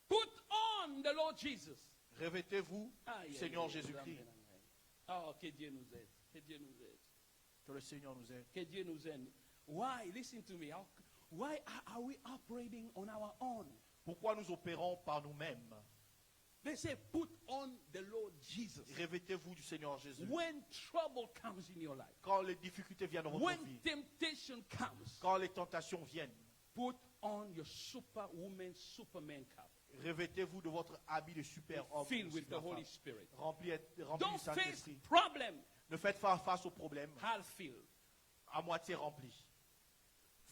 [SPEAKER 2] Put on the Lord Jesus.
[SPEAKER 1] Revêtez-vous
[SPEAKER 2] Ah,
[SPEAKER 1] du
[SPEAKER 2] yeah,
[SPEAKER 1] Seigneur
[SPEAKER 2] yeah, yeah.
[SPEAKER 1] Jésus-Christ.
[SPEAKER 2] Oh, que Dieu nous aide. Que Dieu nous aide.
[SPEAKER 1] Que le Seigneur nous aide.
[SPEAKER 2] Que Dieu nous aide. Why? Listen to me. Why are we operating on our own?
[SPEAKER 1] Pourquoi nous opérons par nous-mêmes?
[SPEAKER 2] They say, put on the Lord Jesus.
[SPEAKER 1] Revêtez-vous du Seigneur Jésus.
[SPEAKER 2] When trouble comes in your life,
[SPEAKER 1] Quand les difficultés viennent dans votre
[SPEAKER 2] when
[SPEAKER 1] vie,
[SPEAKER 2] temptation comes,
[SPEAKER 1] quand les tentations viennent,
[SPEAKER 2] put on your superwoman, Superman cap.
[SPEAKER 1] revêtez-vous de votre habit de super-homme,
[SPEAKER 2] Filled
[SPEAKER 1] ou
[SPEAKER 2] with the
[SPEAKER 1] super-femme.
[SPEAKER 2] Holy Spirit.
[SPEAKER 1] Rempli du
[SPEAKER 2] Don't face
[SPEAKER 1] Saint-Esprit.
[SPEAKER 2] problem.
[SPEAKER 1] Ne faites pas face aux problèmes
[SPEAKER 2] Half filled,
[SPEAKER 1] à moitié remplis,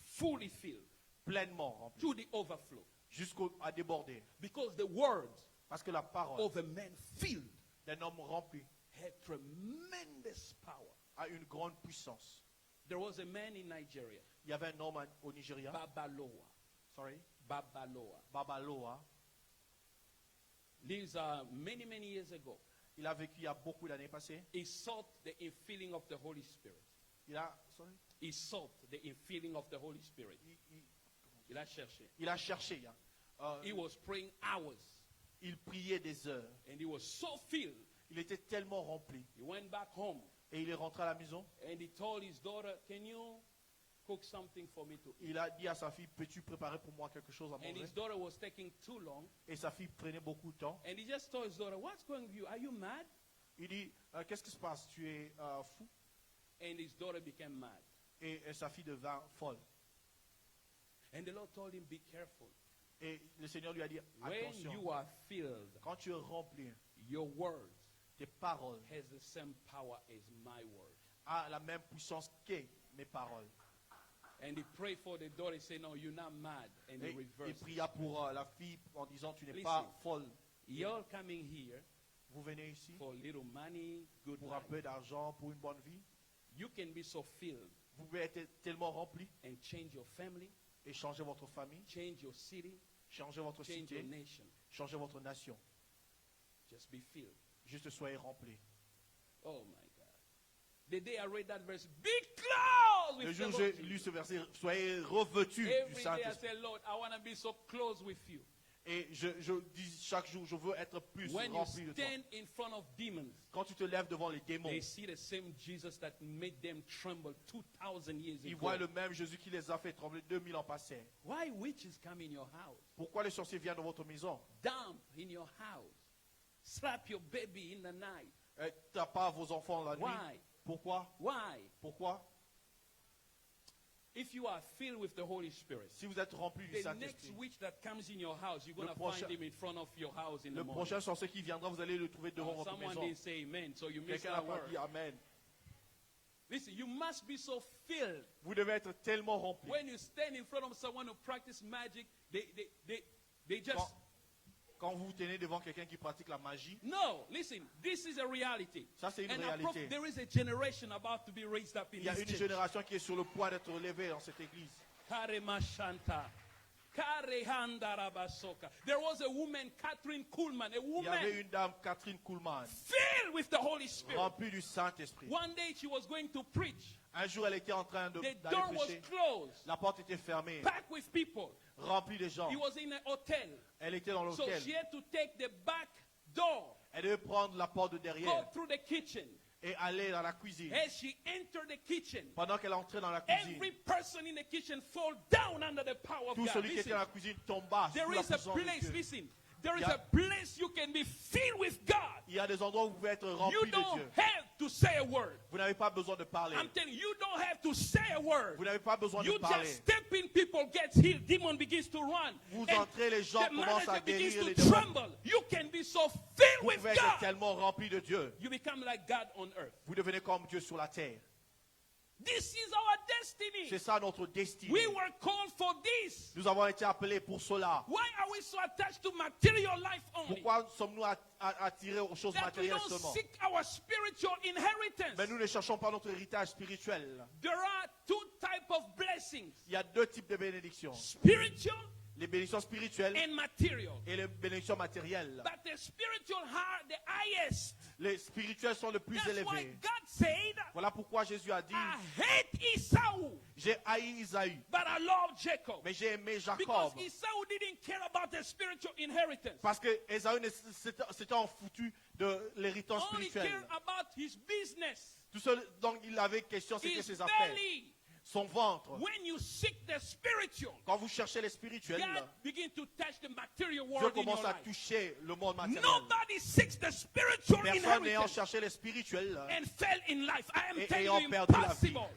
[SPEAKER 2] fully filled,
[SPEAKER 1] pleinement remplis,
[SPEAKER 2] to the overflow.
[SPEAKER 1] jusqu'à déborder.
[SPEAKER 2] Because the word
[SPEAKER 1] Parce que la parole
[SPEAKER 2] of a man filled
[SPEAKER 1] d'un homme rempli
[SPEAKER 2] had tremendous power.
[SPEAKER 1] a une grande puissance.
[SPEAKER 2] There was a man in Nigeria,
[SPEAKER 1] Il y avait un homme au Nigeria,
[SPEAKER 2] Babaloa.
[SPEAKER 1] sorry,
[SPEAKER 2] Babaloa.
[SPEAKER 1] Babaloa.
[SPEAKER 2] Lives many, many years ago.
[SPEAKER 1] Il a vécu il y a beaucoup d'années passées.
[SPEAKER 2] He sought the infilling of the Holy Spirit.
[SPEAKER 1] Sorry,
[SPEAKER 2] He sought the infilling of the Holy Spirit. Il a cherché.
[SPEAKER 1] il a cherché.
[SPEAKER 2] He was praying hours.
[SPEAKER 1] Il priait des heures.
[SPEAKER 2] And he was so filled.
[SPEAKER 1] Il était tellement rempli.
[SPEAKER 2] He went back home.
[SPEAKER 1] Et il est rentré à la maison.
[SPEAKER 2] And he told his daughter, can you cook something for me to eat?
[SPEAKER 1] Il a dit à sa fille, peux-tu préparer pour moi quelque chose à
[SPEAKER 2] And
[SPEAKER 1] manger?
[SPEAKER 2] his daughter was taking too long.
[SPEAKER 1] Et sa fille prenait beaucoup de temps.
[SPEAKER 2] And he just told his daughter, what's going on with you? Are you mad?
[SPEAKER 1] Il dit, qu'est-ce qui se passe? Tu es fou?
[SPEAKER 2] and his daughter became mad.
[SPEAKER 1] Et sa fille devint folle.
[SPEAKER 2] And the Lord told him, be careful.
[SPEAKER 1] Et le Seigneur lui a dit,
[SPEAKER 2] When
[SPEAKER 1] attention,
[SPEAKER 2] you are filled,
[SPEAKER 1] quand tu es rempli,
[SPEAKER 2] your words
[SPEAKER 1] tes paroles
[SPEAKER 2] has the same power as my word.
[SPEAKER 1] ont la même puissance que mes paroles.
[SPEAKER 2] And he prayed for the daughter. He said, no, you're not mad. And he
[SPEAKER 1] Et il
[SPEAKER 2] reversed it.
[SPEAKER 1] pria pour la fille en disant, tu n'es
[SPEAKER 2] Listen.
[SPEAKER 1] pas folle.
[SPEAKER 2] You're coming here
[SPEAKER 1] Vous venez ici
[SPEAKER 2] for little money, good
[SPEAKER 1] pour un
[SPEAKER 2] life.
[SPEAKER 1] peu d'argent, pour une bonne vie.
[SPEAKER 2] You can be so filled
[SPEAKER 1] Vous pouvez être tellement rempli
[SPEAKER 2] and change your family,
[SPEAKER 1] et changer votre famille,
[SPEAKER 2] change your city,
[SPEAKER 1] changer votre
[SPEAKER 2] change
[SPEAKER 1] cité,
[SPEAKER 2] your nation.
[SPEAKER 1] changer votre nation.
[SPEAKER 2] Just be filled.
[SPEAKER 1] Juste soyez rempli.
[SPEAKER 2] Oh my God. The day I read that verse, be close
[SPEAKER 1] Le
[SPEAKER 2] with
[SPEAKER 1] jour
[SPEAKER 2] the
[SPEAKER 1] où
[SPEAKER 2] Lord
[SPEAKER 1] j'ai lu
[SPEAKER 2] Jesus.
[SPEAKER 1] ce verset, soyez revêtus du
[SPEAKER 2] Every day I
[SPEAKER 1] Saint-Esprit.
[SPEAKER 2] say, Lord, I want to be so close with you.
[SPEAKER 1] Et je dis chaque jour, je veux être plus
[SPEAKER 2] When you
[SPEAKER 1] rempli de toi.
[SPEAKER 2] stand in front of demons,
[SPEAKER 1] Quand tu te lèves devant les démons,
[SPEAKER 2] they see the same Jesus that made them tremble 2,000 years
[SPEAKER 1] ils
[SPEAKER 2] ago.
[SPEAKER 1] voient le même Jésus qui les a fait trembler 2000 ans passés.
[SPEAKER 2] Why witches come in your house?
[SPEAKER 1] Pourquoi les sorciers viennent dans votre maison?
[SPEAKER 2] Dump in your house. Slap your baby in the night.
[SPEAKER 1] T'as pas vos enfants la nuit.
[SPEAKER 2] Why?
[SPEAKER 1] Pourquoi?
[SPEAKER 2] Why?
[SPEAKER 1] Pourquoi?
[SPEAKER 2] If you are filled with the Holy Spirit,
[SPEAKER 1] Si vous êtes rempli du
[SPEAKER 2] the next
[SPEAKER 1] Saint-Esprit,
[SPEAKER 2] witch that comes in your house, you're going to
[SPEAKER 1] prochain-
[SPEAKER 2] find him in front of your house in the
[SPEAKER 1] le
[SPEAKER 2] morning.
[SPEAKER 1] prochain sorcier qui viendra, vous allez le trouver devant votre
[SPEAKER 2] Someone
[SPEAKER 1] maison.
[SPEAKER 2] didn't say amen, so you missed
[SPEAKER 1] Quelqu'un n'a
[SPEAKER 2] that
[SPEAKER 1] pas
[SPEAKER 2] word.
[SPEAKER 1] dit Amen.
[SPEAKER 2] Listen, you must be so filled.
[SPEAKER 1] Vous devez être tellement rempli.
[SPEAKER 2] When you stand in front of someone who practice magic, they just...
[SPEAKER 1] Quand vous vous tenez devant quelqu'un qui pratique la magie,
[SPEAKER 2] No, listen, this is a reality.
[SPEAKER 1] ça c'est une
[SPEAKER 2] And
[SPEAKER 1] réalité.
[SPEAKER 2] there is a generation about to be raised up in
[SPEAKER 1] Il y a
[SPEAKER 2] this
[SPEAKER 1] une
[SPEAKER 2] church.
[SPEAKER 1] génération qui est sur le point d'être élevée dans cette église.
[SPEAKER 2] Kare Mashanta. Kare Handarabasoka. There was a woman, Catherine Kuhlman, a
[SPEAKER 1] Il y avait
[SPEAKER 2] woman
[SPEAKER 1] une dame, Catherine Kuhlman,
[SPEAKER 2] filled with the Holy Spirit.
[SPEAKER 1] remplie du Saint-Esprit.
[SPEAKER 2] One day she was going to preach.
[SPEAKER 1] Un jour, elle était en train
[SPEAKER 2] The
[SPEAKER 1] d'aller
[SPEAKER 2] door was
[SPEAKER 1] prêcher.
[SPEAKER 2] closed,
[SPEAKER 1] La porte était fermée,
[SPEAKER 2] packed with people.
[SPEAKER 1] remplie de gens.
[SPEAKER 2] He was in an hotel.
[SPEAKER 1] Elle était dans
[SPEAKER 2] So
[SPEAKER 1] l'hôtel.
[SPEAKER 2] she had to take the back door,
[SPEAKER 1] Elle devait prendre la porte de
[SPEAKER 2] go
[SPEAKER 1] derrière
[SPEAKER 2] through the kitchen.
[SPEAKER 1] et aller dans la cuisine.
[SPEAKER 2] As she entered the kitchen,
[SPEAKER 1] Pendant qu'elle entrait dans la cuisine,
[SPEAKER 2] every person in the kitchen fall down under the power of
[SPEAKER 1] tout
[SPEAKER 2] God.
[SPEAKER 1] celui qui était dans
[SPEAKER 2] Listen,
[SPEAKER 1] la cuisine tomba sous
[SPEAKER 2] there
[SPEAKER 1] la
[SPEAKER 2] is a
[SPEAKER 1] puissance de
[SPEAKER 2] place,
[SPEAKER 1] Dieu.
[SPEAKER 2] listen, there is
[SPEAKER 1] Il y a-
[SPEAKER 2] a place you can be filled with God.
[SPEAKER 1] Il y a des endroits où vous pouvez être
[SPEAKER 2] You
[SPEAKER 1] rempli de
[SPEAKER 2] don't
[SPEAKER 1] Dieu.
[SPEAKER 2] have to say a word.
[SPEAKER 1] Vous n'avez pas besoin de parler.
[SPEAKER 2] I'm telling you, you don't have to say a word.
[SPEAKER 1] Vous n'avez pas besoin de
[SPEAKER 2] You
[SPEAKER 1] parler.
[SPEAKER 2] just step in, people get healed, demon begins to run.
[SPEAKER 1] Vous
[SPEAKER 2] And
[SPEAKER 1] entrez, les gens
[SPEAKER 2] the
[SPEAKER 1] commencent à
[SPEAKER 2] manager begins
[SPEAKER 1] guérir les
[SPEAKER 2] to
[SPEAKER 1] démons.
[SPEAKER 2] tremble. You can be so filled
[SPEAKER 1] Vous
[SPEAKER 2] with
[SPEAKER 1] pouvez être
[SPEAKER 2] God.
[SPEAKER 1] tellement rempli de Dieu.
[SPEAKER 2] You become like God on earth.
[SPEAKER 1] Vous devenez comme Dieu sur la terre.
[SPEAKER 2] This is our destiny.
[SPEAKER 1] C'est ça notre destinée.
[SPEAKER 2] We were called for this.
[SPEAKER 1] Nous avons été appelés pour cela.
[SPEAKER 2] Why are we so attached to material life only?
[SPEAKER 1] Pourquoi sommes-nous attirés aux choses
[SPEAKER 2] That we
[SPEAKER 1] matérielles
[SPEAKER 2] don't
[SPEAKER 1] seulement?
[SPEAKER 2] seek our spiritual inheritance.
[SPEAKER 1] Mais nous ne cherchons pas notre héritage spirituel.
[SPEAKER 2] There are two types of blessings:
[SPEAKER 1] Il y a deux types de bénédictions.
[SPEAKER 2] spiritual
[SPEAKER 1] Les bénédictions spirituelles
[SPEAKER 2] and material.
[SPEAKER 1] et les bénédictions matérielles.
[SPEAKER 2] But the spiritual are the highest.
[SPEAKER 1] Les spirituels sont les plus
[SPEAKER 2] That's why
[SPEAKER 1] élevés.
[SPEAKER 2] God said,
[SPEAKER 1] Voilà pourquoi Jésus a dit,
[SPEAKER 2] I hate Esau,
[SPEAKER 1] j'ai haï Isaïe,
[SPEAKER 2] but I love Jacob.
[SPEAKER 1] mais j'ai aimé
[SPEAKER 2] Because
[SPEAKER 1] Jacob.
[SPEAKER 2] Esau didn't care about the spiritual inheritance.
[SPEAKER 1] Parce que Ésaü s'était en foutu de l'héritage
[SPEAKER 2] Only
[SPEAKER 1] spirituel.
[SPEAKER 2] cared about his business,
[SPEAKER 1] Tout ce dont il avait question, c'était
[SPEAKER 2] his
[SPEAKER 1] ses affaires,
[SPEAKER 2] belly.
[SPEAKER 1] son ventre.
[SPEAKER 2] When you seek the spiritual,
[SPEAKER 1] Quand vous cherchez les spirituels,
[SPEAKER 2] God begin to touch the material
[SPEAKER 1] Dieu
[SPEAKER 2] world in your
[SPEAKER 1] commence à
[SPEAKER 2] life.
[SPEAKER 1] toucher le monde matériel.
[SPEAKER 2] Nobody seeks the spiritual
[SPEAKER 1] Personne n'ayant
[SPEAKER 2] inheritance
[SPEAKER 1] cherché les spirituels
[SPEAKER 2] and fell in life. I am
[SPEAKER 1] et
[SPEAKER 2] telling
[SPEAKER 1] ayant
[SPEAKER 2] you,
[SPEAKER 1] perdu la vie.
[SPEAKER 2] impossible.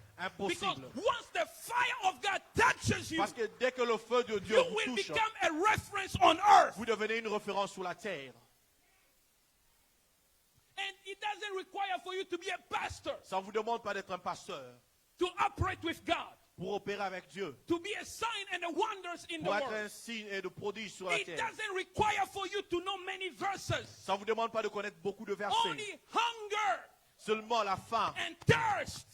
[SPEAKER 2] Because
[SPEAKER 1] Impossible.
[SPEAKER 2] once the fire of God touches you,
[SPEAKER 1] Parce que dès que le feu de Dieu
[SPEAKER 2] you
[SPEAKER 1] vous
[SPEAKER 2] will
[SPEAKER 1] touche,
[SPEAKER 2] become a reference on earth.
[SPEAKER 1] vous devenez une référence sur la terre.
[SPEAKER 2] And it doesn't require for you to be a pastor
[SPEAKER 1] Ça ne vous demande pas d'être un pasteur
[SPEAKER 2] to operate with God,
[SPEAKER 1] pour opérer avec Dieu,
[SPEAKER 2] to be a sign and a wonders in the
[SPEAKER 1] pour être un
[SPEAKER 2] world.
[SPEAKER 1] signe et de prodige sur la
[SPEAKER 2] It
[SPEAKER 1] terre.
[SPEAKER 2] doesn't require for you to know many verses.
[SPEAKER 1] Ça ne vous demande pas de connaître beaucoup de versets.
[SPEAKER 2] Only hunger
[SPEAKER 1] Seulement la faim
[SPEAKER 2] and thirst.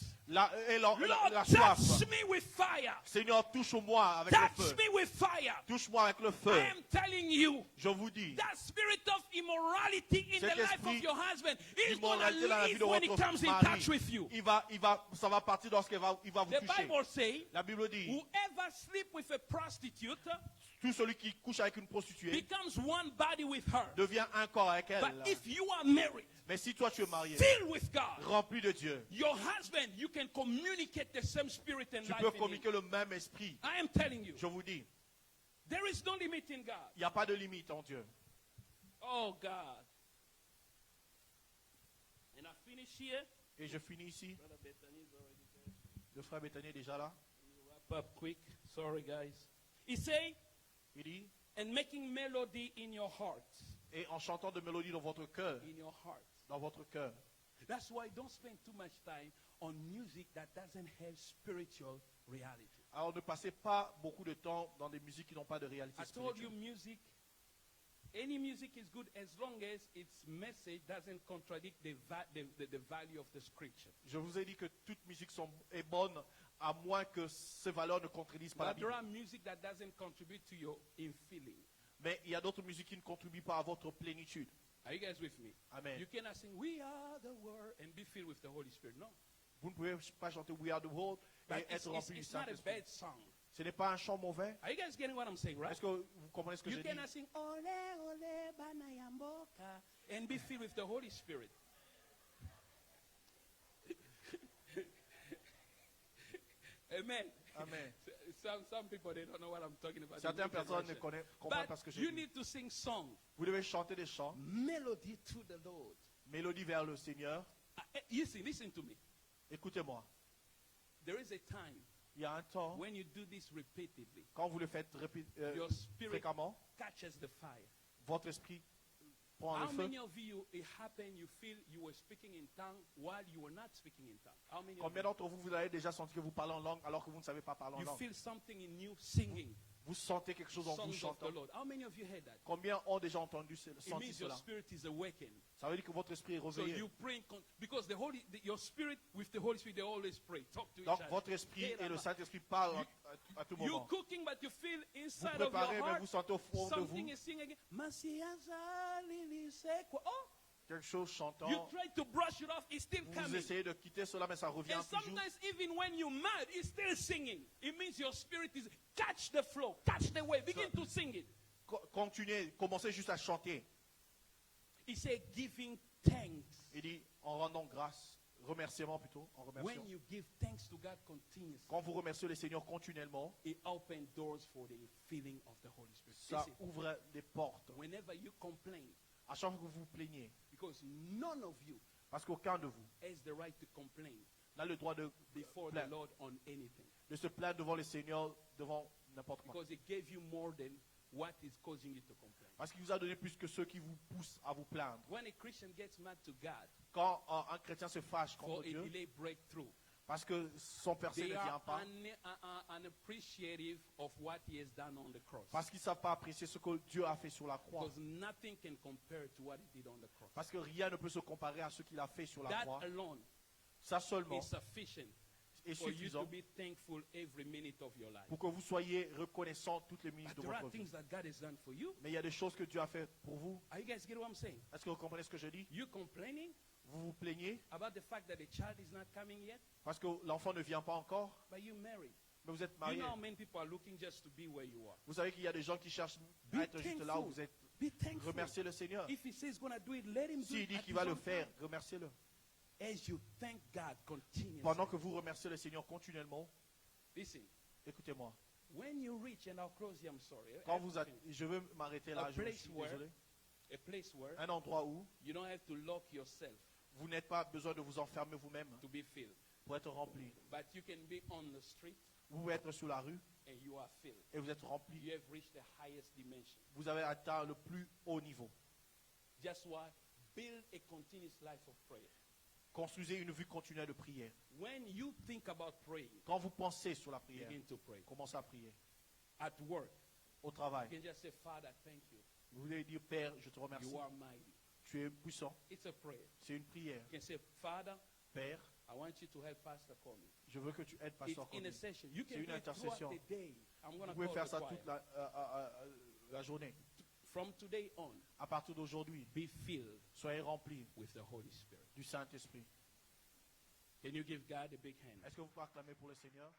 [SPEAKER 1] et
[SPEAKER 2] Lord,
[SPEAKER 1] la soif.
[SPEAKER 2] touch me with fire.
[SPEAKER 1] Seigneur, touche-moi avec le
[SPEAKER 2] Touch
[SPEAKER 1] feu.
[SPEAKER 2] me with fire.
[SPEAKER 1] Touche-moi avec le
[SPEAKER 2] I
[SPEAKER 1] feu.
[SPEAKER 2] am telling you,
[SPEAKER 1] Je vous dis,
[SPEAKER 2] that spirit of immorality in the
[SPEAKER 1] Cet
[SPEAKER 2] life of
[SPEAKER 1] esprit
[SPEAKER 2] your husband is going to
[SPEAKER 1] immoralité dans la vie
[SPEAKER 2] leave
[SPEAKER 1] de
[SPEAKER 2] when he
[SPEAKER 1] votre
[SPEAKER 2] comes in
[SPEAKER 1] mari,
[SPEAKER 2] touch with you.
[SPEAKER 1] ça va partir lorsqu'il va vous
[SPEAKER 2] The
[SPEAKER 1] toucher.
[SPEAKER 2] Bible says,
[SPEAKER 1] La Bible dit,
[SPEAKER 2] whoever sleep with a prostitute
[SPEAKER 1] tout celui qui couche avec une prostituée
[SPEAKER 2] becomes one body with her.
[SPEAKER 1] devient un corps avec elle.
[SPEAKER 2] But if you are married,
[SPEAKER 1] Mais si toi tu es marié,
[SPEAKER 2] filled with God,
[SPEAKER 1] rempli de Dieu,
[SPEAKER 2] your husband, you can communicate the same spirit and
[SPEAKER 1] tu
[SPEAKER 2] life
[SPEAKER 1] peux
[SPEAKER 2] in him.
[SPEAKER 1] communiquer le même esprit.
[SPEAKER 2] I am telling you,
[SPEAKER 1] Je vous dis,
[SPEAKER 2] there is no limit in God.
[SPEAKER 1] il n'y a pas de limite en Dieu.
[SPEAKER 2] Oh God. And I finish here.
[SPEAKER 1] Et je finis ici.
[SPEAKER 2] Brother Bethany is already there.
[SPEAKER 1] Le frère Bethany est déjà là.
[SPEAKER 2] We'll wrap up quick. Sorry, guys. He say,
[SPEAKER 1] Il dit,
[SPEAKER 2] and making melody in your heart.
[SPEAKER 1] et en chantant de mélodies dans votre cœur,
[SPEAKER 2] In your heart.
[SPEAKER 1] dans votre cœur.
[SPEAKER 2] That's why don't spend too much time on music that doesn't have spiritual reality.
[SPEAKER 1] Alors ne passez pas beaucoup de temps dans des musiques qui n'ont pas de réalité
[SPEAKER 2] I told you
[SPEAKER 1] spirituelle.
[SPEAKER 2] music, any music is good as long as its message doesn't contradict the value of the scripture.
[SPEAKER 1] Je vous ai dit que toute musique est bonne à moins que ses valeurs ne contredisent pas la
[SPEAKER 2] But there
[SPEAKER 1] Bible.
[SPEAKER 2] are music that doesn't contribute to your infilling.
[SPEAKER 1] Mais il y a d'autres musiques qui ne contribuent pas à votre plénitude.
[SPEAKER 2] Are you guys with me?
[SPEAKER 1] Amen.
[SPEAKER 2] You cannot sing "We are the world" and be filled with the Holy Spirit. No,
[SPEAKER 1] Vous ne pouvez pas chanter We Are the World
[SPEAKER 2] but
[SPEAKER 1] et
[SPEAKER 2] it's,
[SPEAKER 1] être rempli du
[SPEAKER 2] it's not a
[SPEAKER 1] Saint-Esprit.
[SPEAKER 2] bad song.
[SPEAKER 1] Ce n'est pas un chant mauvais.
[SPEAKER 2] Are you guys getting what I'm saying, right?
[SPEAKER 1] Est-ce que vous comprenez ce que
[SPEAKER 2] You
[SPEAKER 1] je dis?
[SPEAKER 2] cannot sing "Ole Ole Banayamboka" and be filled with the Holy Spirit. Amen.
[SPEAKER 1] Amen.
[SPEAKER 2] Some people they don't know what I'm talking about.
[SPEAKER 1] Certaines
[SPEAKER 2] They make
[SPEAKER 1] personnes ne
[SPEAKER 2] conversion.
[SPEAKER 1] comprennent pas ce que
[SPEAKER 2] But
[SPEAKER 1] je
[SPEAKER 2] you
[SPEAKER 1] dis.
[SPEAKER 2] need to sing song,
[SPEAKER 1] Vous devez chanter des chants,
[SPEAKER 2] melody to the Lord.
[SPEAKER 1] mélodie vers le Seigneur.
[SPEAKER 2] Listen to me.
[SPEAKER 1] Écoutez-moi.
[SPEAKER 2] There is a time
[SPEAKER 1] Il y a un temps,
[SPEAKER 2] when you do this repeatedly,
[SPEAKER 1] quand vous le faites
[SPEAKER 2] your spirit
[SPEAKER 1] fréquemment,
[SPEAKER 2] catches the fire.
[SPEAKER 1] votre esprit prend
[SPEAKER 2] How
[SPEAKER 1] le feu.
[SPEAKER 2] many of you it happened? You feel you were speaking in tongue while you were not speaking in tongue. How many? Of
[SPEAKER 1] Combien
[SPEAKER 2] you?
[SPEAKER 1] d'entre vous, vous avez déjà senti que vous parlez en langue alors que vous ne savez pas parler en
[SPEAKER 2] You
[SPEAKER 1] langue?
[SPEAKER 2] feel something in you singing
[SPEAKER 1] Vous sentez quelque chose en vous
[SPEAKER 2] songs of
[SPEAKER 1] chantant.
[SPEAKER 2] the Lord. How many of you heard that?
[SPEAKER 1] Combien ont déjà entendu,
[SPEAKER 2] It
[SPEAKER 1] senti
[SPEAKER 2] means your
[SPEAKER 1] cela?
[SPEAKER 2] spirit is awakened.
[SPEAKER 1] Ça veut dire que votre esprit est
[SPEAKER 2] So
[SPEAKER 1] réveillé.
[SPEAKER 2] you pray because your spirit with the Holy Spirit they always pray. Talk to each
[SPEAKER 1] Donc
[SPEAKER 2] other.
[SPEAKER 1] votre esprit
[SPEAKER 2] Hey,
[SPEAKER 1] et le
[SPEAKER 2] Rama.
[SPEAKER 1] Saint-Esprit parlent à tout
[SPEAKER 2] You
[SPEAKER 1] moment.
[SPEAKER 2] cooking, but you feel
[SPEAKER 1] Vous
[SPEAKER 2] inside of
[SPEAKER 1] préparez,
[SPEAKER 2] your
[SPEAKER 1] mais
[SPEAKER 2] heart
[SPEAKER 1] vous sentez au fond de
[SPEAKER 2] something
[SPEAKER 1] vous
[SPEAKER 2] is singing again. Masiaza lili sekwa. Oh,
[SPEAKER 1] quelque chose
[SPEAKER 2] you
[SPEAKER 1] chantant.
[SPEAKER 2] try to brush it off, it's still
[SPEAKER 1] Vous
[SPEAKER 2] coming.
[SPEAKER 1] essayez de quitter cela, mais ça revient
[SPEAKER 2] And
[SPEAKER 1] toujours.
[SPEAKER 2] sometimes even when you're mad, it's still singing. It means your spirit is catch the flow, catch the wave, begin to sing it.
[SPEAKER 1] Continuez, commencez juste à chanter.
[SPEAKER 2] He said giving thanks.
[SPEAKER 1] Il dit en rendant grâce, remerciement plutôt, en remerciant.
[SPEAKER 2] When you give thanks to God continuously,
[SPEAKER 1] Quand vous remerciez le Seigneur continuellement,
[SPEAKER 2] it opens doors for the filling of the Holy Spirit.
[SPEAKER 1] ça
[SPEAKER 2] Listen,
[SPEAKER 1] ouvre des portes.
[SPEAKER 2] whenever you complain,
[SPEAKER 1] À chaque fois que vous vous plaignez,
[SPEAKER 2] because none of you
[SPEAKER 1] parce qu'aucun de vous
[SPEAKER 2] has the right to complain
[SPEAKER 1] n'a le droit de,
[SPEAKER 2] before the
[SPEAKER 1] plaindre,
[SPEAKER 2] Lord on anything,
[SPEAKER 1] de se plaindre devant le Seigneur, devant n'importe quoi.
[SPEAKER 2] because He gave you more than what is causing you to complain.
[SPEAKER 1] Parce qu'il vous a donné plus que ceux qui vous poussent à vous plaindre.
[SPEAKER 2] When a Christian gets mad to God
[SPEAKER 1] Quand un chrétien se fâche
[SPEAKER 2] for
[SPEAKER 1] contre
[SPEAKER 2] a
[SPEAKER 1] Dieu,
[SPEAKER 2] delayed breakthrough,
[SPEAKER 1] parce que son percé
[SPEAKER 2] they
[SPEAKER 1] ne vient
[SPEAKER 2] are
[SPEAKER 1] pas,
[SPEAKER 2] unappreciative of what He has done on the cross.
[SPEAKER 1] parce qu'ils ne savent pas apprécier ce que Dieu a fait sur la croix,
[SPEAKER 2] Because nothing can compare to what He did on the cross.
[SPEAKER 1] parce que rien ne peut se comparer à ce qu'il a fait sur la
[SPEAKER 2] That
[SPEAKER 1] croix.
[SPEAKER 2] alone
[SPEAKER 1] Ça seulement
[SPEAKER 2] is sufficient
[SPEAKER 1] est
[SPEAKER 2] for you to
[SPEAKER 1] suffisant
[SPEAKER 2] be thankful every minute of your life.
[SPEAKER 1] pour que vous soyez reconnaissant toutes les minutes
[SPEAKER 2] But
[SPEAKER 1] de
[SPEAKER 2] there are
[SPEAKER 1] votre vie.
[SPEAKER 2] things that God has done for you.
[SPEAKER 1] Mais il y a des choses que Dieu a fait pour vous.
[SPEAKER 2] Are you guys getting what I'm saying?
[SPEAKER 1] Est-ce que vous comprenez ce que je dis?
[SPEAKER 2] You complaining
[SPEAKER 1] Vous vous plaignez
[SPEAKER 2] about the fact that the child is not coming yet,
[SPEAKER 1] parce que l'enfant ne vient pas encore,
[SPEAKER 2] but you married.
[SPEAKER 1] mais vous êtes
[SPEAKER 2] You
[SPEAKER 1] marié.
[SPEAKER 2] know how many people are looking just to be where you are.
[SPEAKER 1] Vous savez qu'il y a des gens qui cherchent
[SPEAKER 2] Be
[SPEAKER 1] à être juste là où
[SPEAKER 2] thankful.
[SPEAKER 1] vous êtes.
[SPEAKER 2] Be thankful.
[SPEAKER 1] Remerciez le Seigneur.
[SPEAKER 2] If He says He's going to do it, let Him do
[SPEAKER 1] S'il
[SPEAKER 2] it.
[SPEAKER 1] dit
[SPEAKER 2] at
[SPEAKER 1] qu'il va
[SPEAKER 2] His
[SPEAKER 1] le
[SPEAKER 2] own
[SPEAKER 1] faire,
[SPEAKER 2] time.
[SPEAKER 1] remerciez-le.
[SPEAKER 2] As you thank God continuously.
[SPEAKER 1] Pendant que vous remerciez le Seigneur continuellement,
[SPEAKER 2] Listen,
[SPEAKER 1] écoutez-moi.
[SPEAKER 2] when you reach, and I'll close here, I'm sorry.
[SPEAKER 1] Quand vous je veux m'arrêter là,
[SPEAKER 2] A
[SPEAKER 1] je
[SPEAKER 2] place
[SPEAKER 1] suis
[SPEAKER 2] where-
[SPEAKER 1] désolé.
[SPEAKER 2] A place where
[SPEAKER 1] Un endroit où
[SPEAKER 2] you don't have to lock yourself
[SPEAKER 1] vous n'êtes pas besoin de vous enfermer vous-même
[SPEAKER 2] to be filled.
[SPEAKER 1] pour être rempli.
[SPEAKER 2] But you can be on the street
[SPEAKER 1] Vous pouvez être sur la rue
[SPEAKER 2] and you are filled.
[SPEAKER 1] et vous êtes rempli.
[SPEAKER 2] You have reached the highest dimension.
[SPEAKER 1] Vous avez atteint le plus haut niveau.
[SPEAKER 2] Just what? Build a continuous life of prayer.
[SPEAKER 1] Construisez une vie continuelle de prière.
[SPEAKER 2] When you think about praying,
[SPEAKER 1] Quand vous pensez sur la prière,
[SPEAKER 2] begin to pray.
[SPEAKER 1] commencez à prier.
[SPEAKER 2] At work,
[SPEAKER 1] Au
[SPEAKER 2] you
[SPEAKER 1] travail,
[SPEAKER 2] can just say, Father, thank you.
[SPEAKER 1] vous voulez dire Père, je te remercie.
[SPEAKER 2] You are mighty.
[SPEAKER 1] Tu es puissant.
[SPEAKER 2] It's a prayer.
[SPEAKER 1] C'est une prière.
[SPEAKER 2] You can say, Father,
[SPEAKER 1] Père,
[SPEAKER 2] I want you to help Pastor Coleman.
[SPEAKER 1] je veux que tu aides
[SPEAKER 2] It's
[SPEAKER 1] Pasteur Coleman.
[SPEAKER 2] intercession. You
[SPEAKER 1] C'est
[SPEAKER 2] can
[SPEAKER 1] une
[SPEAKER 2] do it throughout
[SPEAKER 1] intercession.
[SPEAKER 2] the day. I'm going
[SPEAKER 1] Vous
[SPEAKER 2] to
[SPEAKER 1] pouvez
[SPEAKER 2] call
[SPEAKER 1] faire
[SPEAKER 2] the
[SPEAKER 1] ça
[SPEAKER 2] choir.
[SPEAKER 1] toute la journée.
[SPEAKER 2] From today on,
[SPEAKER 1] À partir d'aujourd'hui,
[SPEAKER 2] be filled
[SPEAKER 1] soyez remplis
[SPEAKER 2] with the Holy Spirit.
[SPEAKER 1] du Saint-Esprit.
[SPEAKER 2] Can you give God a big hand?
[SPEAKER 1] Est-ce que vous pouvez acclamer pour le Seigneur?